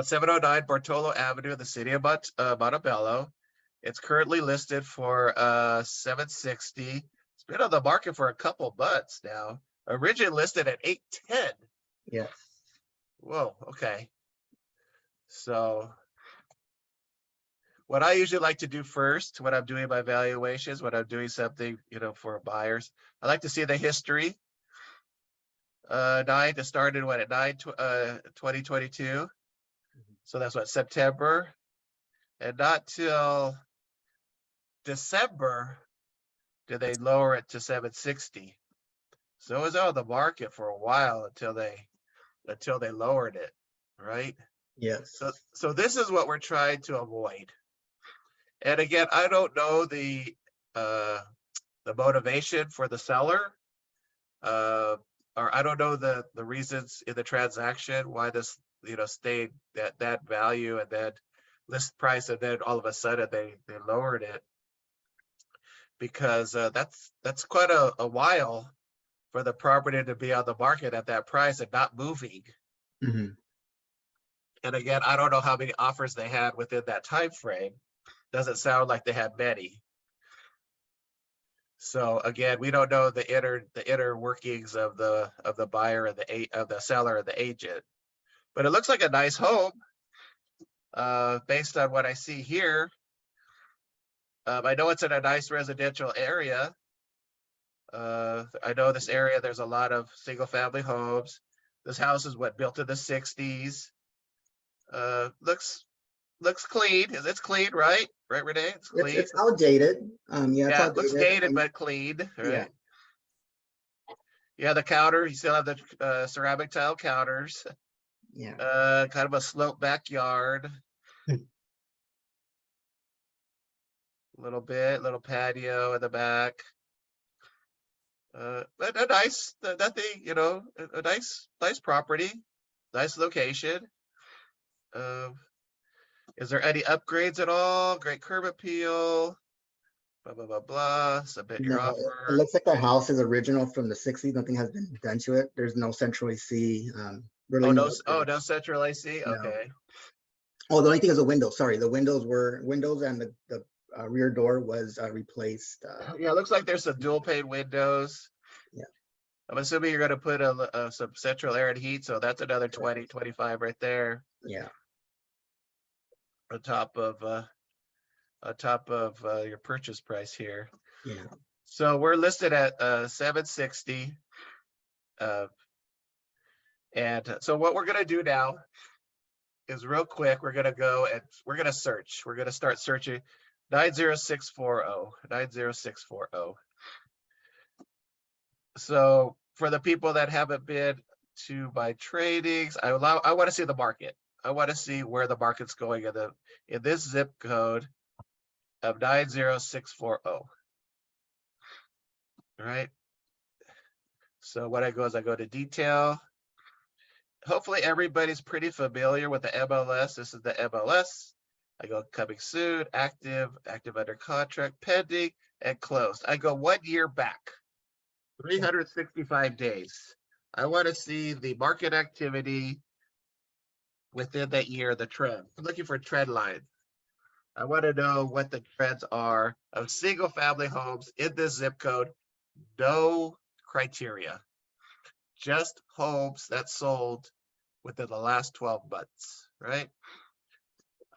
709 Bartolo Avenue in the city of Montebello. It's currently listed for $760. It's been on the market for a couple months now. Originally listed at $810. Yes. Whoa, okay. So what I usually like to do first when I'm doing my valuations, when I'm doing something, for buyers, I like to see the history. It started at 9/2022. So that's what, September? And not till December did they lower it to 760. So it was on the market for a while until they lowered it, right? Yes. So this is what we're trying to avoid. And again, I don't know the motivation for the seller, or I don't know the reasons in the transaction why this, stayed that value and then list price, and then all of a sudden they lowered it, because that's quite a while for the property to be on the market at that price and not moving. Mhm. And again, I don't know how many offers they had within that time frame. Doesn't sound like they had many. So again, we don't know the inner workings of the buyer and the seller and the agent. But it looks like a nice home, based on what I see here. I know it's in a nice residential area. I know this area, there's a lot of single family homes. This house is built in the 60s. Looks clean. It's clean, right? Right, Renee? It's clean. It's outdated. Yeah, it's Yeah, it looks outdated. dated but clean, right? Yeah. Yeah, the counter, you still have the ceramic tile counters. Yeah. Kind of a slope backyard. Little patio in the back. But a nice, nothing, a nice property, nice location. Is there any upgrades at all? Great curb appeal, blah, blah, blah, blah. Submit your No, it offer. looks like the house is original from the 60s. Nothing has been done to it. There's no central AC. Really no upgrades. No central AC. No. Okay. Oh, the only thing is the windows. Sorry, the windows and the rear door was replaced. Yeah, it looks like there's some dual pane windows. Yeah. I'm assuming you're going to put some central air and heat, so that's another 20, 25 right there. Yeah. On top of your purchase price here. Yeah. So we're listed at 760. And so what we're going to do now is real quick, we're going to go and we're going to search. We're going to start searching 90640, 90640. So for the people that haven't been to my trainings, I want to see the market. I want to see where the market's going in this zip code of 90640. All right. So what I go is I go to detail. Hopefully everybody's pretty familiar with the MLS. This is the MLS. I go coming soon, active under contract, pending, and closed. I go 1 year back, 365 days. I want to see the market activity within that year, the trend. I'm looking for trend lines. I want to know what the trends are of single family homes in this zip code. No criteria, just homes that sold within the last 12 months, right?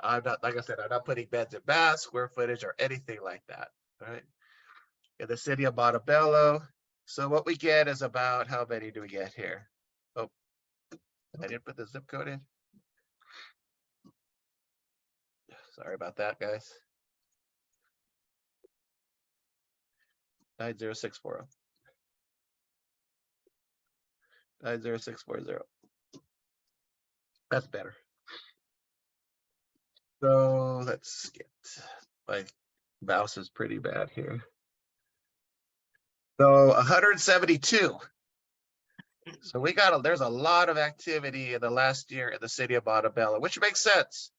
I'm not, like I said, I'm not putting beds and baths, square footage, or anything like that, right? In the city of Montebello. So what we get is about, how many do we get here? Oh, I didn't put the zip code in. Sorry about that, guys. 90640. 90640. That's better. So let's get, my mouse is pretty bad here. So 172. So there's a lot of activity in the last year in the city of Montebello, which makes sense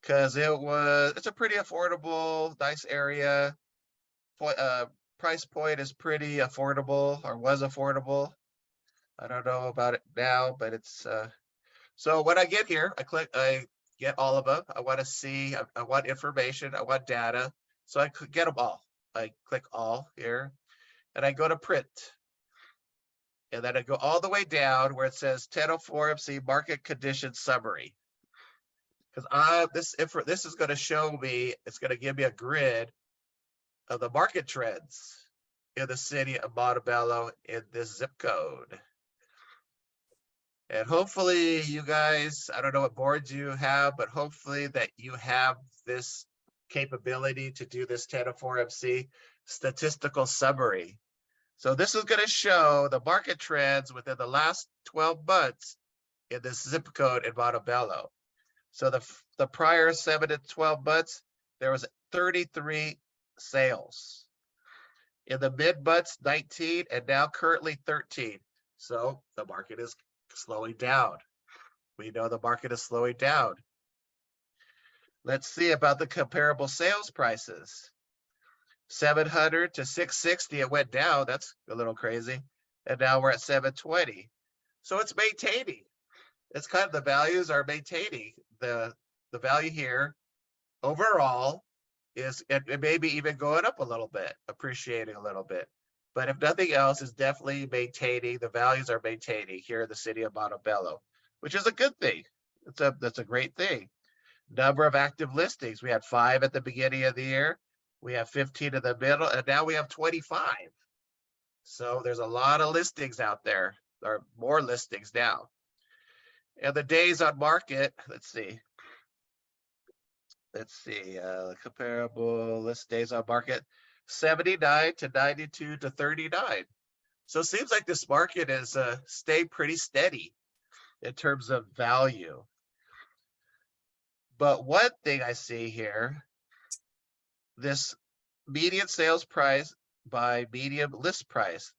because it's a pretty affordable, nice area. Price point is pretty affordable, or was affordable. I don't know about it now, but it's so when I get here, I get all of them. I want to see, I want information, I want data. So I could get them all. I click all here and I go to print. And then I go all the way down where it says 1004 MC market condition summary. Because this is going to show me, it's going to give me a grid of the market trends in the city of Montebello in this zip code. And hopefully you guys, I don't know what boards you have, but hopefully that you have this capability to do this 10-4 MC statistical summary. So this is going to show the market trends within the last 12 months in this zip code in Montebello. So the prior 7 to 12 months, there was 33 sales. In the mid months, 19, and now currently 13. So the market is slowing down. We know the market is slowing down. Let's see about the comparable sales prices. 700 to 660, it went down. That's a little crazy. And now we're at 720. So it's maintaining. It's kind of the values are maintaining. The value here overall is, it may be even going up a little bit, appreciating a little bit. But if nothing else, is definitely maintaining. The values are maintaining here in the city of Montebello, which is a good thing. That's a great thing. Number of active listings. We had 5 at the beginning of the year. We have 15 in the middle, and now we have 25. So there's a lot of listings out there. There are more listings now. And the days on market, let's see, comparable list days on market, 79 to 92 to 39. So it seems like this market has stayed pretty steady in terms of value. But one thing I see here, this median sales price by median list price.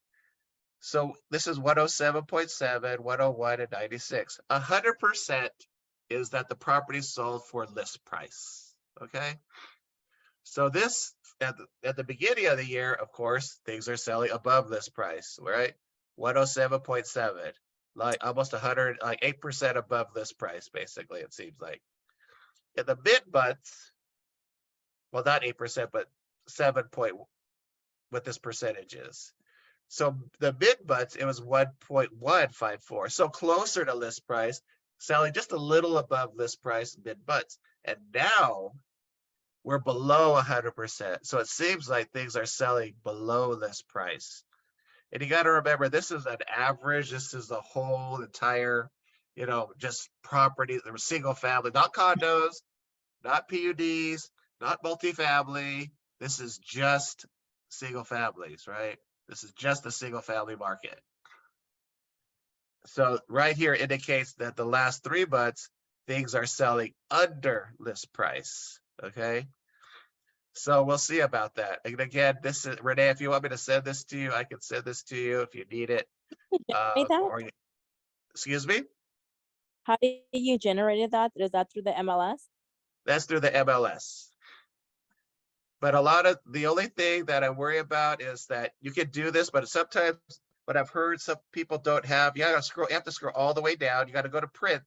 So this is 107.7, 101, and 96. 100% is that the property sold for list price, okay? So this, at the beginning of the year, of course, things are selling above list price, right? 107.7, like almost 100, like 8% above list price, basically, it seems like. In the mid months, well, not 8%, but 7 point, what this percentage is. So the mid months, it was 1.154. So closer to list price, selling just a little above list price mid months. And now we're below 100%. So it seems like things are selling below list price. And you got to remember, this is an average. This is the whole entire, just property, single family, not condos, not PUDs, not multifamily. This is just single families, right? This is just the single family market. So right here indicates that the last 3 months, things are selling under list price, okay? So we'll see about that. And again, this is, Renee, if you want me to send this to you, I can send this to you if you need it. Excuse me? How did you generated that? Is that through the MLS? That's through the MLS. But a lot of, the only thing that I worry about is that you can do this, but sometimes what I've heard some people don't have, you have to scroll all the way down. You got to go to print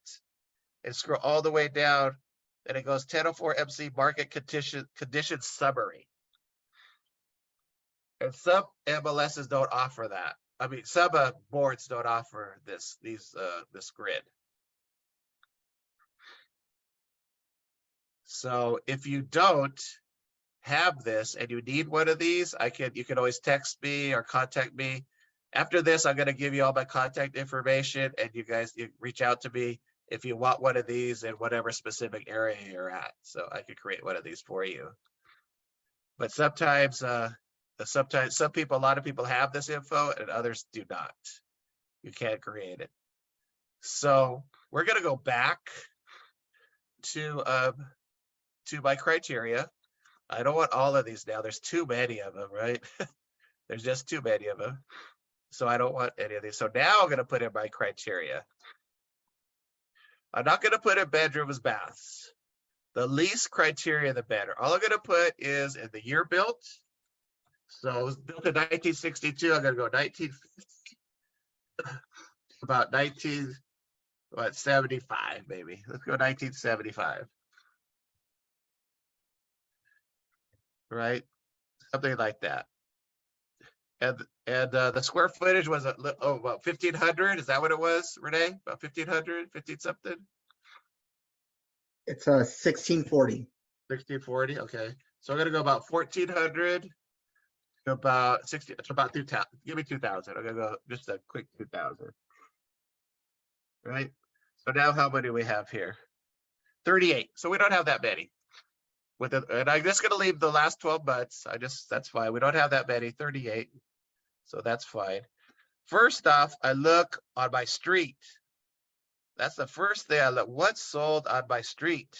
and scroll all the way down. And it goes 1004 MC market condition summary. And some MLSs don't offer that. I mean, some boards don't offer this grid. So if you don't have this and you need one of these, you can always text me or contact me. After this, I'm going to give you all my contact information, and you reach out to me if you want one of these in whatever specific area you're at. So I could create one of these for you. But sometimes a lot of people have this info and others do not. You can't create it. So we're going to go back to my criteria. I don't want all of these now. There's too many of them, right? There's just too many of them. So I don't want any of these. So now I'm going to put in my criteria. I'm not going to put in bedrooms, baths. The least criteria, the better. All I'm going to put is in the year built. So it was built in 1962. I'm going to go 1950. About 1975, maybe. Let's go 1975. Right? Something like that. And the square footage was about 1,500. Is that what it was, Renee? About 1,500, 15 something? It's 1640. 1640. Okay. So I'm gonna go about 1,400 to about 60 to about 2,000. Give me 2,000. I'm gonna go just a quick 2,000. right? So now how many do we have here? 38. So we don't have that many. With it, and I'm just gonna leave the last 12 months. That's fine. We don't have that many, 38. So that's fine. First off, I look on my street. That's the first thing I look. What's sold on my street?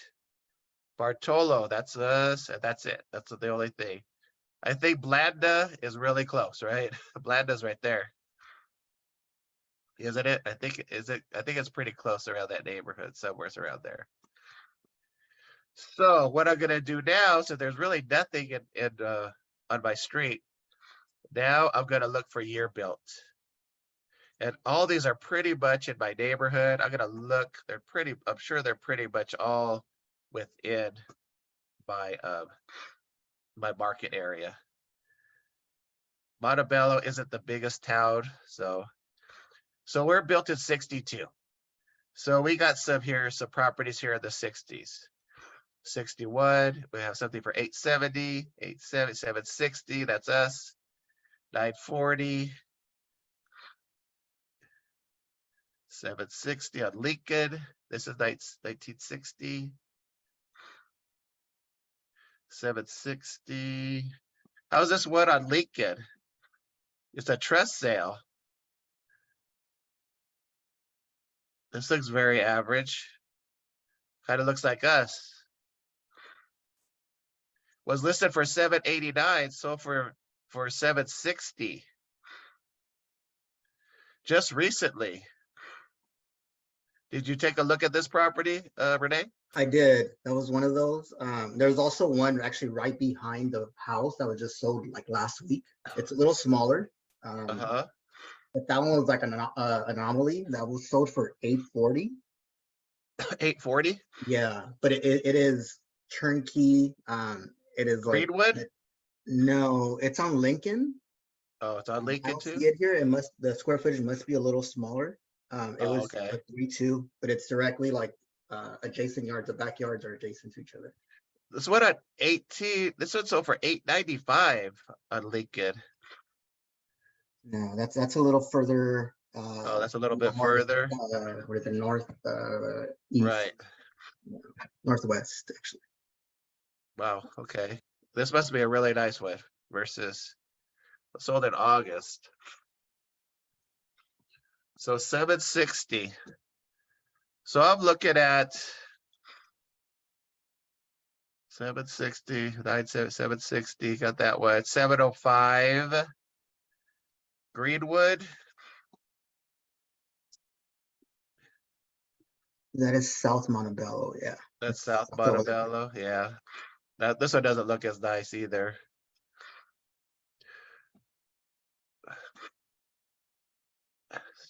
Bartolo, that's us, and that's it. That's the only thing. I think Blanda is really close, right? Blanda's right there. Isn't it? I think it's pretty close around that neighborhood, somewhere around there. So what I'm gonna do now, so there's really nothing on my street. Now I'm gonna look for year built. And all these are pretty much in my neighborhood. I'm gonna look, I'm sure they're pretty much all within my my market area. Montebello isn't the biggest town, so we're built in 62. So we got some properties here in the 60s. 61, we have something for 870, 870, 760, that's us. 940. 760 on Lincoln. This is 1960. 760. How's this one on Lincoln? It's a trust sale. This looks very average. Kind of looks like us. Was listed for 789, sold for 760. Just recently. Did you take a look at this property, Rene? I did. That was one of those. There's also one actually right behind the house that was just sold like last week. It's a little smaller. But that one was like an anomaly that was sold for 840. 840? Yeah, but it is turnkey. It is like Greenwood? No, it's on Lincoln. Oh, it's on I Lincoln don't too? see it here. The square footage must be a little smaller. It was okay. a 3-2, but it's directly like adjacent yards. The backyards are adjacent to each other. This one at 18. This one sold for 895 on Lincoln. No, that's a little further. Oh, that's a little bit north, further. What is it? North, east, Right. northwest, actually. Wow. Okay. This must be a really nice one versus sold in August. So 760. So I'm looking at 760, 760, got that one. 705. Greenwood. That is South Montebello, yeah. That's South over there. Montebello. Yeah. This one doesn't look as nice either.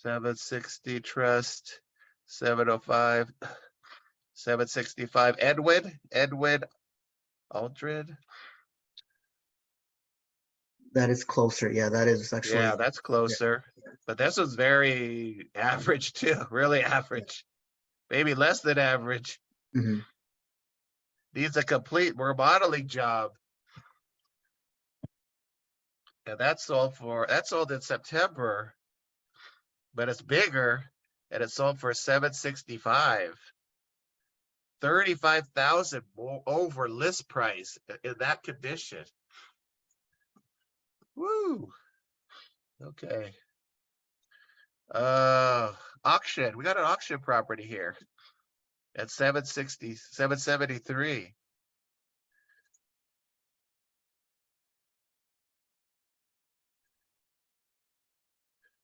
$760 Trust, 705, 765 Edwin Aldred. That is closer. Yeah, that is actually. Yeah, that's closer. But this was very average too, really average. Maybe less than average. Mhm. Needs a complete remodeling job. And that's sold in September, but it's bigger and it sold for 765. 35,000 over list price in that condition. Woo. Okay. Auction. We got an auction property here at 760, 773.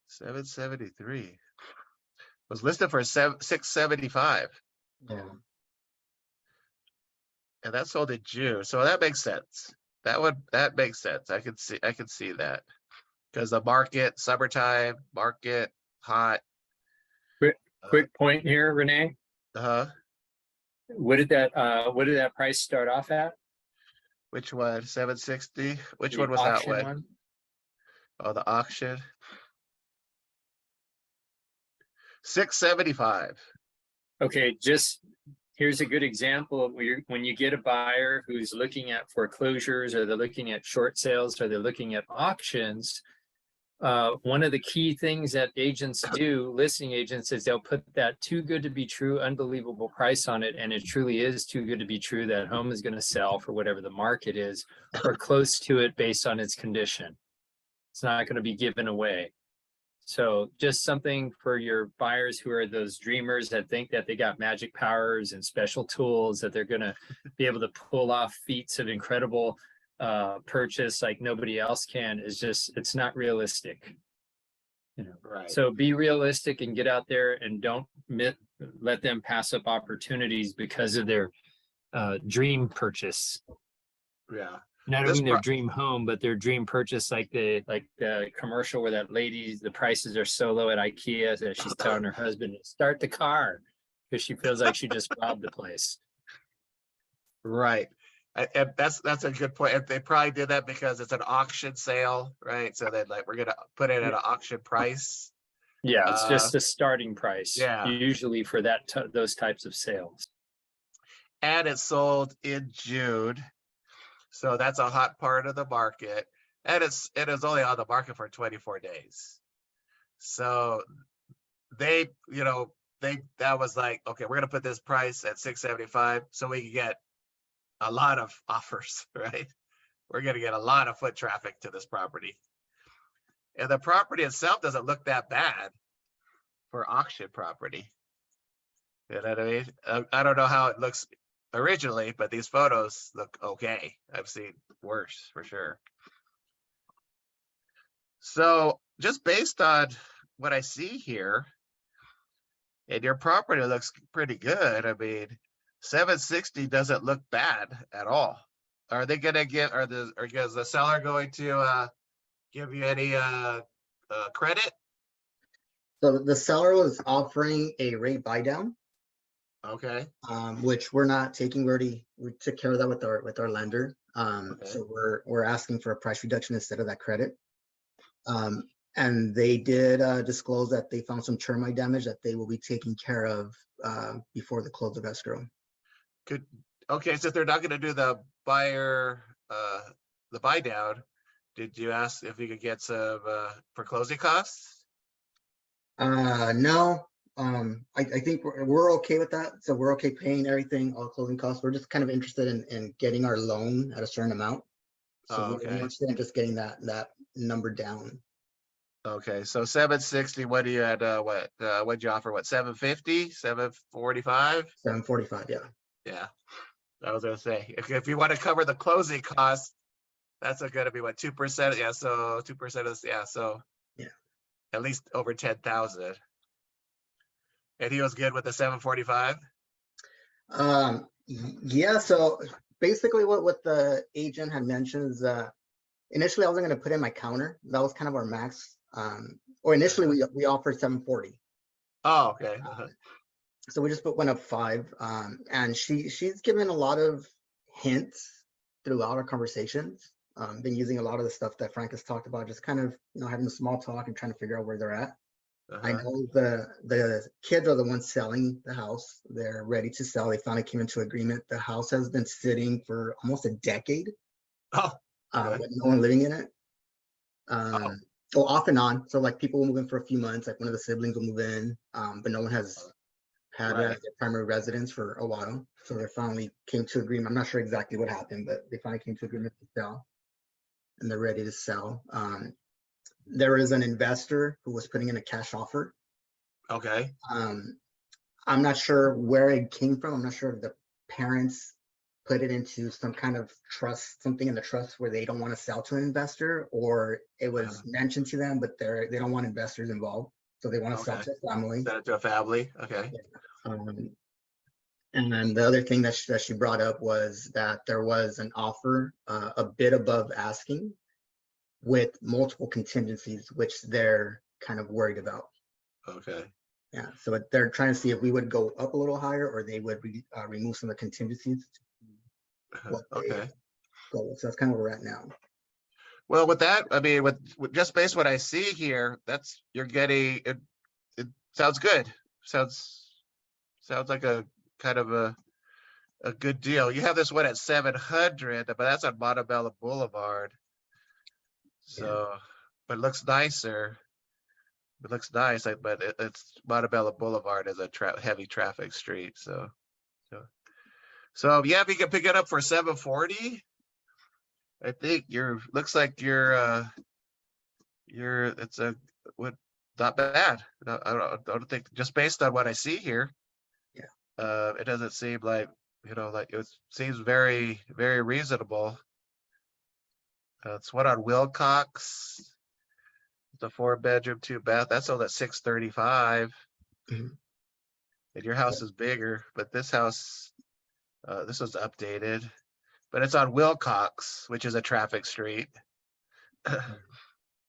$773 was listed for 675. Yeah. And that sold in June, so that makes sense. That makes sense. I can see that because the market, summertime, market, hot. Quick point here, Rene. What did that price start off at? Which one? 760. Which The one was that auction one? Oh, the auction. 675. Okay, here's a good example of when you get a buyer who's looking at foreclosures, or they're looking at short sales, or they're looking at auctions. One of the key things that agents do, listing agents, is they'll put that too good to be true, unbelievable price on it. And it truly is too good to be true. That home is going to sell for whatever the market is or close to it based on its condition. It's not going to be given away. So just something for your buyers who are those dreamers that think that they got magic powers and special tools that they're going to be able to pull off feats of incredible purchase like nobody else can, is just, it's not realistic. You know, Right. so be realistic and get out there and don't let them pass up opportunities because of their dream purchase. Yeah. Not This only their pro- dream home, but their dream purchase, like the commercial where that lady, the prices are so low at IKEA that she's telling her husband to start the car because she feels like she just robbed the place. Right. And that's a good point. And they probably did that because it's an auction sale, right? So they're like, we're gonna put it at an auction price. Yeah, it's just a starting price. yeah. Usually for those types of sales. And it sold in June. So that's a hot part of the market. And it is only on the market for 24 days. So they, that was like, okay, we're gonna put this price at 675 so we can get a lot of offers, right? We're gonna get a lot of foot traffic to this property. And the property itself doesn't look that bad for auction property. You know what I mean? I don't know how it looks originally, but these photos look okay. I've seen worse for sure. So just based on what I see here, and your property looks pretty good. I mean, 760 doesn't look bad at all. Are they gonna give? Is the seller going to give you any credit? So the seller was offering a rate buy down, Okay. which we're not taking. We took care of that with our lender. Okay. So we're asking for a price reduction instead of that credit. And they did disclose that they found some termite damage that they will be taking care of before the close of escrow. Okay, so if they're not going to do the buyer the buy down, did you ask if you could get some for closing costs? No. I think we're okay with that. So we're okay paying everything, all closing costs. We're just kind of interested in getting our loan at a certain amount. So Oh, we're okay. interested in just getting that number down. Okay, so 760. What do you had? What'd you offer? What, 750, 745? 745, yeah. Yeah, I was gonna say if you want to cover the closing costs, that's gonna be what, 2%? Yeah, so 2% is so yeah, at least over 10,000. And he was good with the 745. Yeah. So basically, what the agent had mentioned is initially I wasn't going to put in my counter. That was kind of our max. Or initially we offered 740. Oh, okay. So we just went up 5. And she's given a lot of hints throughout our conversations. Been using a lot of the stuff that Frank has talked about, just kind of having a small talk and trying to figure out where they're at. I know the kids are the ones selling the house. They're ready to sell. They finally came into agreement. The house has been sitting for almost a decade. Oh, With no one living in it. Off and on. So like people will move in for a few months, like one of the siblings will move in, but no one has had that as their primary residence for a while. So they finally came to agreement. I'm not sure exactly what happened, but they finally came to agreement to sell, and they're ready to sell. There is an investor who was putting in a cash offer. okay. I'm not sure where it came from. I'm not sure if the parents put it into some kind of trust, something in the trust where they don't want to sell to an investor, or it was mentioned to them, but they don't want investors involved. So they want to sell to a family. Sell it to a family. Okay. And then the other thing that she brought up was that there was an offer a bit above asking with multiple contingencies, which they're kind of worried about. Okay. Yeah, so they're trying to see if we would go up a little higher or they would remove some of the contingencies. Okay. So that's kind of where we're at now. Well, with that, I mean, with just based what I see here, you're getting it. It sounds good. Sounds like a kind of a good deal. You have this one at 700, but that's on Montebello Boulevard. So but it looks nicer. It looks nice, but it's Montebello Boulevard is a heavy traffic street. So yeah, if you can pick it up for 740, I think looks like it's not bad. No, I don't think, just based on what I see here. Yeah. It doesn't seem like, like it seems very, very reasonable. It's one on Wilcox. It's a 4-bedroom, 2-bath. That's sold at 635. Mhm. And your house is bigger, but this house, this was updated, but it's on Wilcox, which is a traffic street.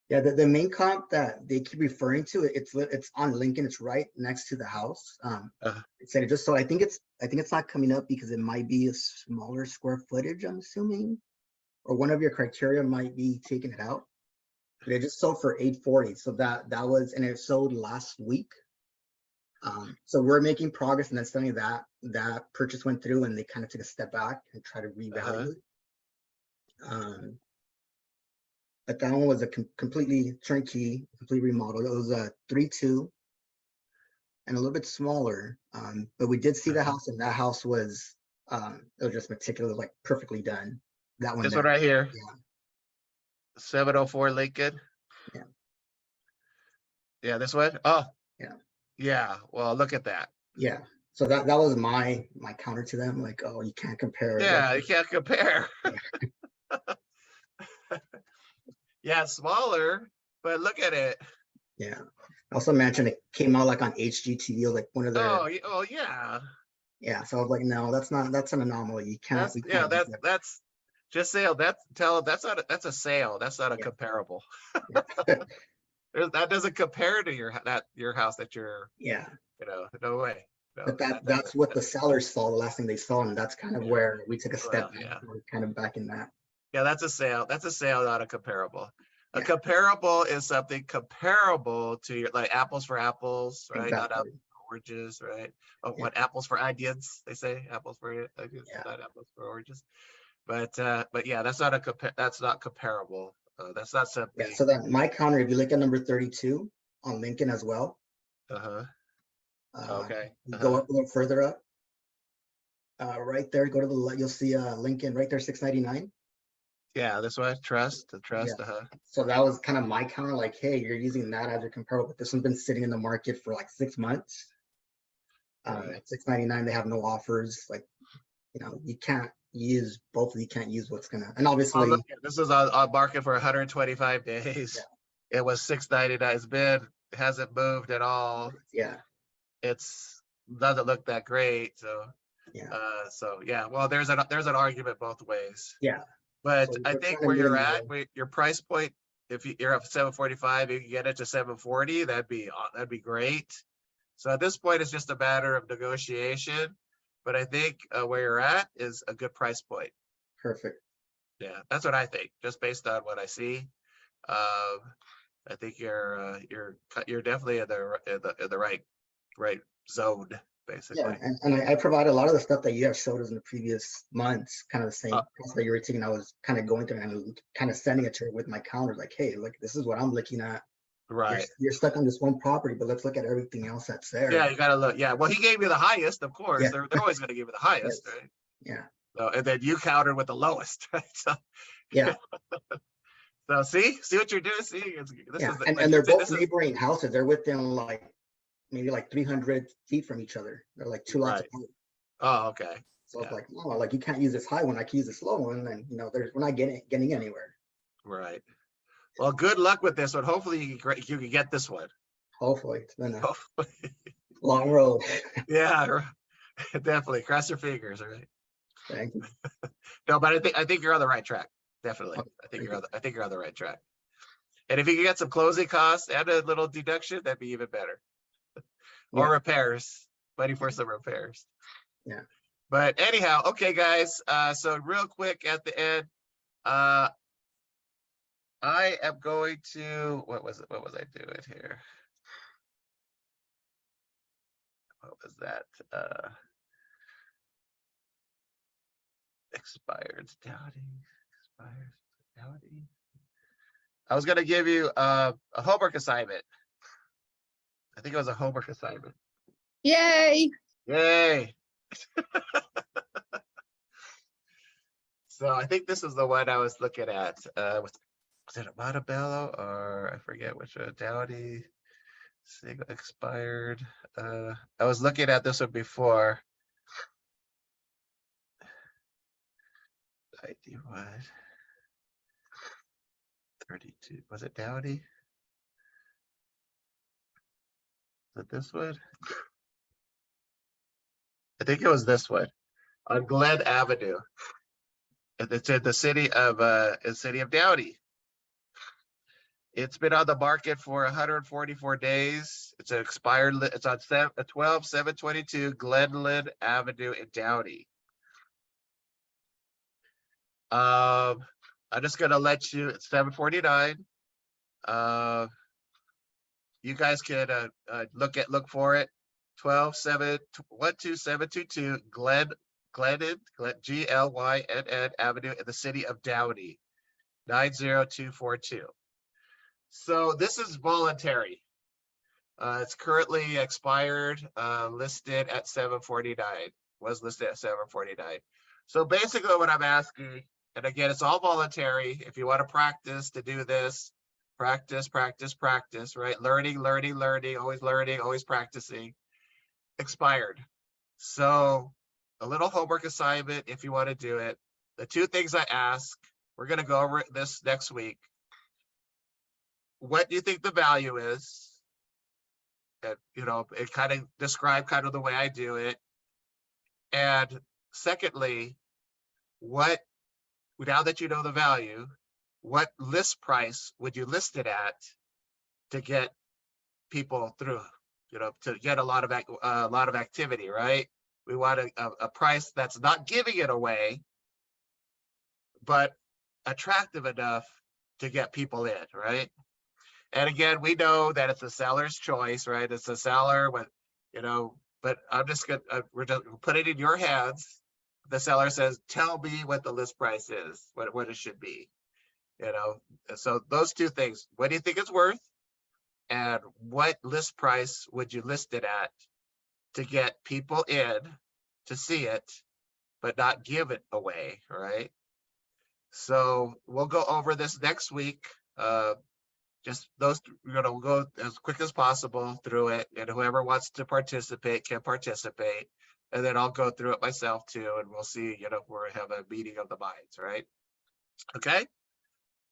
Yeah, the main comp that they keep referring to, it's on Lincoln. It's right next to the house. It said it just so I think it's not coming up because it might be a smaller square footage, I'm assuming, or one of your criteria might be taking it out. But it just sold for 840. So that was, and it sold last week. So we're making progress, and then suddenly that purchase went through, and they kind of took a step back and try to revalue. But that one was a completely turnkey, complete remodel. It was a 3.2 and a little bit smaller. But we did see the house, and that house was it was just meticulous, like perfectly done. That one This there. one right here. Yeah. 704 Lincoln. Yeah. Yeah, this one. Oh. Yeah. Yeah. Well, look at that. Yeah. So that was my counter to them. Like, oh, you can't compare. Yeah, Like, you can't compare. Yeah, smaller, but look at it. yeah. I also mentioned it came out like on HGTV, like one of their. Oh yeah. Yeah. So I was like, no, that's an anomaly. You can't. That's We yeah. can't do That's just sale. That's not. That's a sale. That's not a Yeah. comparable. that. That doesn't compare to your house that you're. Yeah. No way. No, But that that's doesn't. what the sellers saw, the last thing they saw, and that's kind of Yeah. where we took a step Well, back. yeah. We're kind of back in that. Yeah, that's a sale. That's a sale, not a comparable. A Yeah. comparable is something comparable to your, like apples for apples, right? Not Exactly. apples for oranges, right? Oh, Yeah. what apples for onions? They say apples for onions, Yeah. not apples for oranges. But yeah, that's not that's not comparable. That's not something. Yeah. So that my counter, if you look at number 32 on Lincoln as well. Uh-huh. Okay. Go up a little further up. Right there, go to the you'll see Lincoln right there, 699. Yeah, this one, the trust. Yeah. Uh-huh. So that was kind of my counter, like, hey, you're using that as your comparable, but this one's been sitting in the market for like 6 months. Right. At 699, they have no offers. Like, you can't use both. You can't use what's gonna, and obviously. Oh, look, this is on market for 125 days. Yeah. It was 699. It hasn't moved at all. Yeah. It's doesn't look that great. So Yeah. So yeah, well, there's an argument both ways. Yeah. But So I we're think trying to where meet you're in the at, middle. your price point, if you're at 745, you can get it to 740. That'd be great. So at this point, it's just a matter of negotiation. But I think where you're at is a good price point. Perfect. Yeah, that's what I think, just based on what I see. I think you're definitely in the right zone, basically. Yeah, and I provide a lot of the stuff that you have showed us in the previous months, kind of the same process that you were taking. I was kind of going through and kind of sending it to her with my counter, like, hey, look, this is what I'm looking at. Right. You're stuck on this one property, but let's look at everything else that's there. Yeah, you gotta look. Yeah, well, he gave me the highest, of course. Yeah. They're always gonna give you the highest, Yes. right? Yeah. So, and then you countered with the lowest, right? So, Yeah. so see what you're doing. See, Yeah. And they're both neighboring houses. They're within maybe 300 feet from each other. They're like 2 lots apart. Oh, okay. So it's like, no, like you can't use this high one. I can use this low one, and we're not getting anywhere. Right. Well, good luck with this one. Hopefully you can get this one. Hopefully, it's been a long road. Yeah, definitely. Cross your fingers, all right? Thank you. No, but I think you're on the right track. Definitely. Okay, I think you're on the right track. And if you can get some closing costs and a little deduction, that'd be even better. Or repairs. Money for some repairs. Yeah. But anyhow, okay, guys. So real quick at the end, I am going to, what was I doing here? What was that? Expired doubting. I was gonna give you a homework assignment. I think it was a homework assignment. Yay! Yay. So I think this is the one I was looking at. Was it a Montebello or I forget which one, Dowdy, single expired. I was looking at this one before. ID what? 32. Was it Dowdy? Is it this one? I think it was this one on Glen Avenue. And it's in the city of Dowdy. It's been on the market for 144 days. It's an expired. It's on 12/7/22 Glenlyn Avenue in Downey. I'm just gonna let you. It's 7:49. You guys can look for it. 12722 Glenlyn Glynn Avenue in the city of Downey, 90242. So this is voluntary. It's currently expired, listed at 749, was listed at 749. So basically what I'm asking, and again, it's all voluntary. If you want to practice to do this, practice, right? Learning, always practicing. Expired. So a little homework assignment if you want to do it. The two things I ask, we're going to go over this next week. What do you think the value is? And, it kind of describe kind of the way I do it. And secondly, now that you know the value, what list price would you list it at to get people through, to get a lot of activity, right? We want a price that's not giving it away, but attractive enough to get people in, right? And again, we know that it's a seller's choice, right? It's a seller with, but I'm just gonna, we're just put it in your hands. The seller says, tell me what the list price is, what it should be, So those two things, what do you think it's worth? And what list price would you list it at to get people in to see it, but not give it away, right? So we'll go over this next week. Just those, we'll go as quick as possible through it, and whoever wants to participate can participate. And then I'll go through it myself too, and we'll see, we have a meeting of the minds, right? Okay,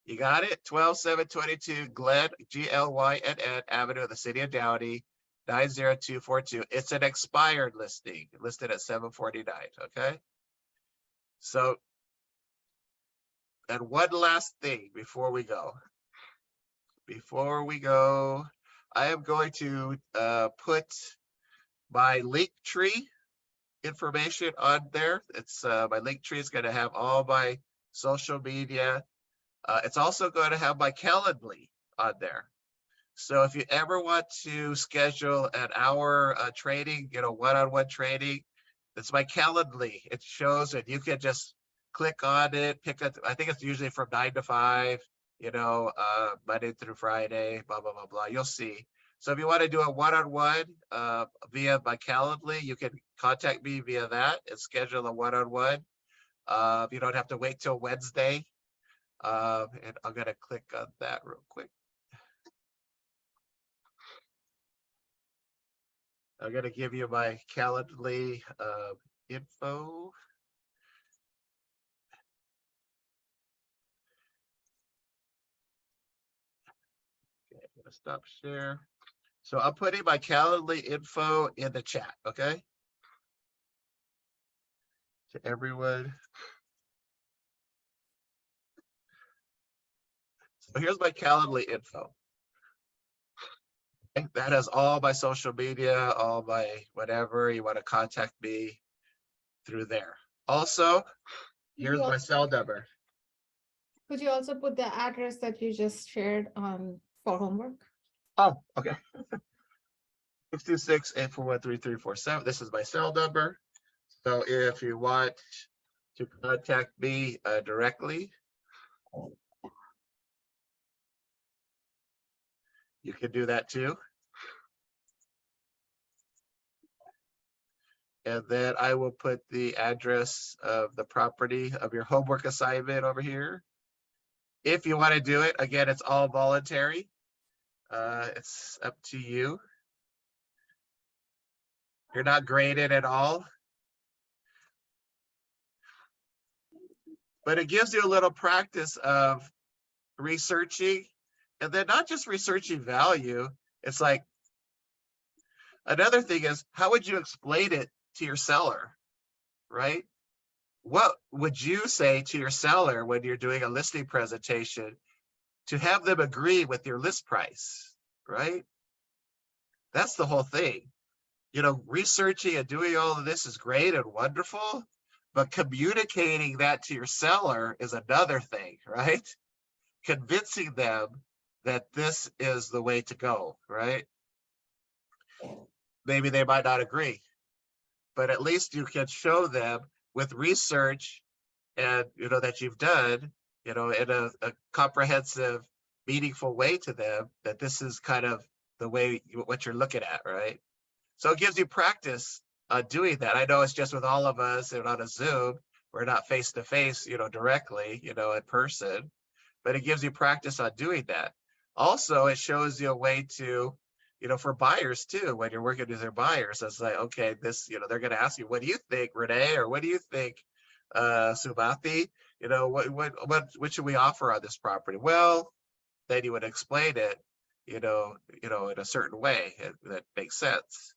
you got it. 12722 Glenn, Glynn Avenue in the city of Downey, 90242. It's an expired listing, listed at 749. Okay, so, and one last thing before we go. I am going to put my link tree information on there. It's my link tree is going to have all my social media. It's also going to have my Calendly on there. So if you ever want to schedule an hour training, one-on-one training, it's my Calendly. It shows it. You can just click on it, I think it's usually from 9 to 5. Monday through Friday, blah, blah, blah, blah. You'll see. So if you want to do a one-on-one via my Calendly, you can contact me via that and schedule a one-on-one. You don't have to wait till Wednesday. And I'm going to click on that real quick. I'm going to give you my Calendly info. Okay, I'm going to stop share. So I'm putting my Calendly info in the chat, okay? To everyone. So here's my Calendly info. Okay, that has all my social media, all my whatever. You want to contact me through there. Also, here's my cell number. Could you also put the address that you just shared on for homework? Oh, okay. 626-841-3347. This is my cell number. So if you want to contact me directly, You can do that too. And then I will put the address of the property of your homework assignment over here. If you want to do it, again, it's all voluntary. It's up to you. You're not graded at all. But it gives you a little practice of researching, and then not just researching value. It's like, another thing is, how would you explain it to your seller, right? What would you say to your seller when you're doing a listing presentation to have them agree with your list price, right? That's the whole thing. You know, researching and doing all of this is great and wonderful, but communicating that to your seller is another thing, right? Convincing them that this is the way to go, right? Maybe they might not agree, but at least you can show them with research and, you know, that you've done, you know, in a comprehensive, meaningful way to them, that this is kind of the way, what you're looking at, right? So it gives you practice doing that. I know it's just with all of us and on a Zoom, we're not face to face, you know, directly, you know, in person, but it gives you practice on doing that. Also, it shows you a way to, you know, for buyers too, when you're working with their buyers, it's like, okay, this, you know, they're going to ask you, what do you think, Rene, or what do you think, Subathi? You know, what should we offer on this property? Well, then you would explain it, you know, in a certain way that makes sense.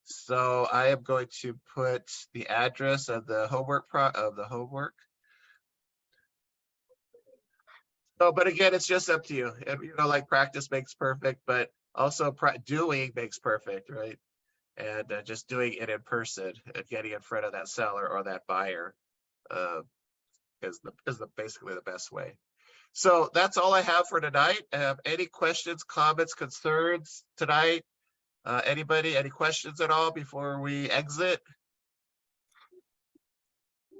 So I am going to put the address of the homework Oh, but again, it's just up to you. And, you know, like practice makes perfect, but also doing makes perfect, right? And just doing it in person and getting in front of that seller or that buyer is basically the best way. So that's all I have for tonight. Any questions, comments, concerns tonight? Anybody, any questions at all before we exit?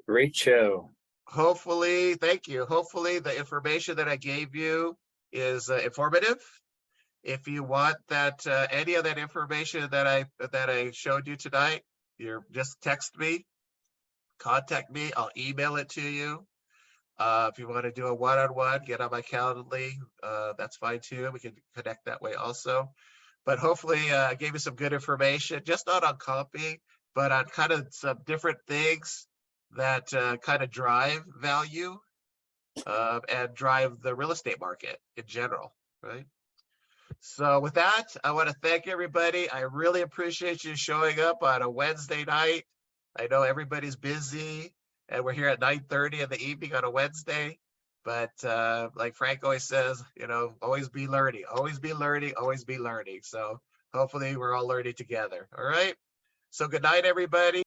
Great show. Hopefully, thank you. Hopefully the information that I gave you is informative. If you want that, any of that information that I showed you tonight, just text me, contact me, I'll email it to you. If you want to do a one-on-one, get on my Calendly, that's fine too. We can connect that way also. But hopefully I gave you some good information, just not on copy, but on kind of some different things that kind of drive value and drive the real estate market in general, right? So with that, I want to thank everybody. I really appreciate you showing up on a Wednesday night. I know everybody's busy and we're here at 9:30 in the evening on a Wednesday. But like Frank always says, you know, always be learning, always be learning, always be learning. So hopefully we're all learning together. All right. So good night, everybody.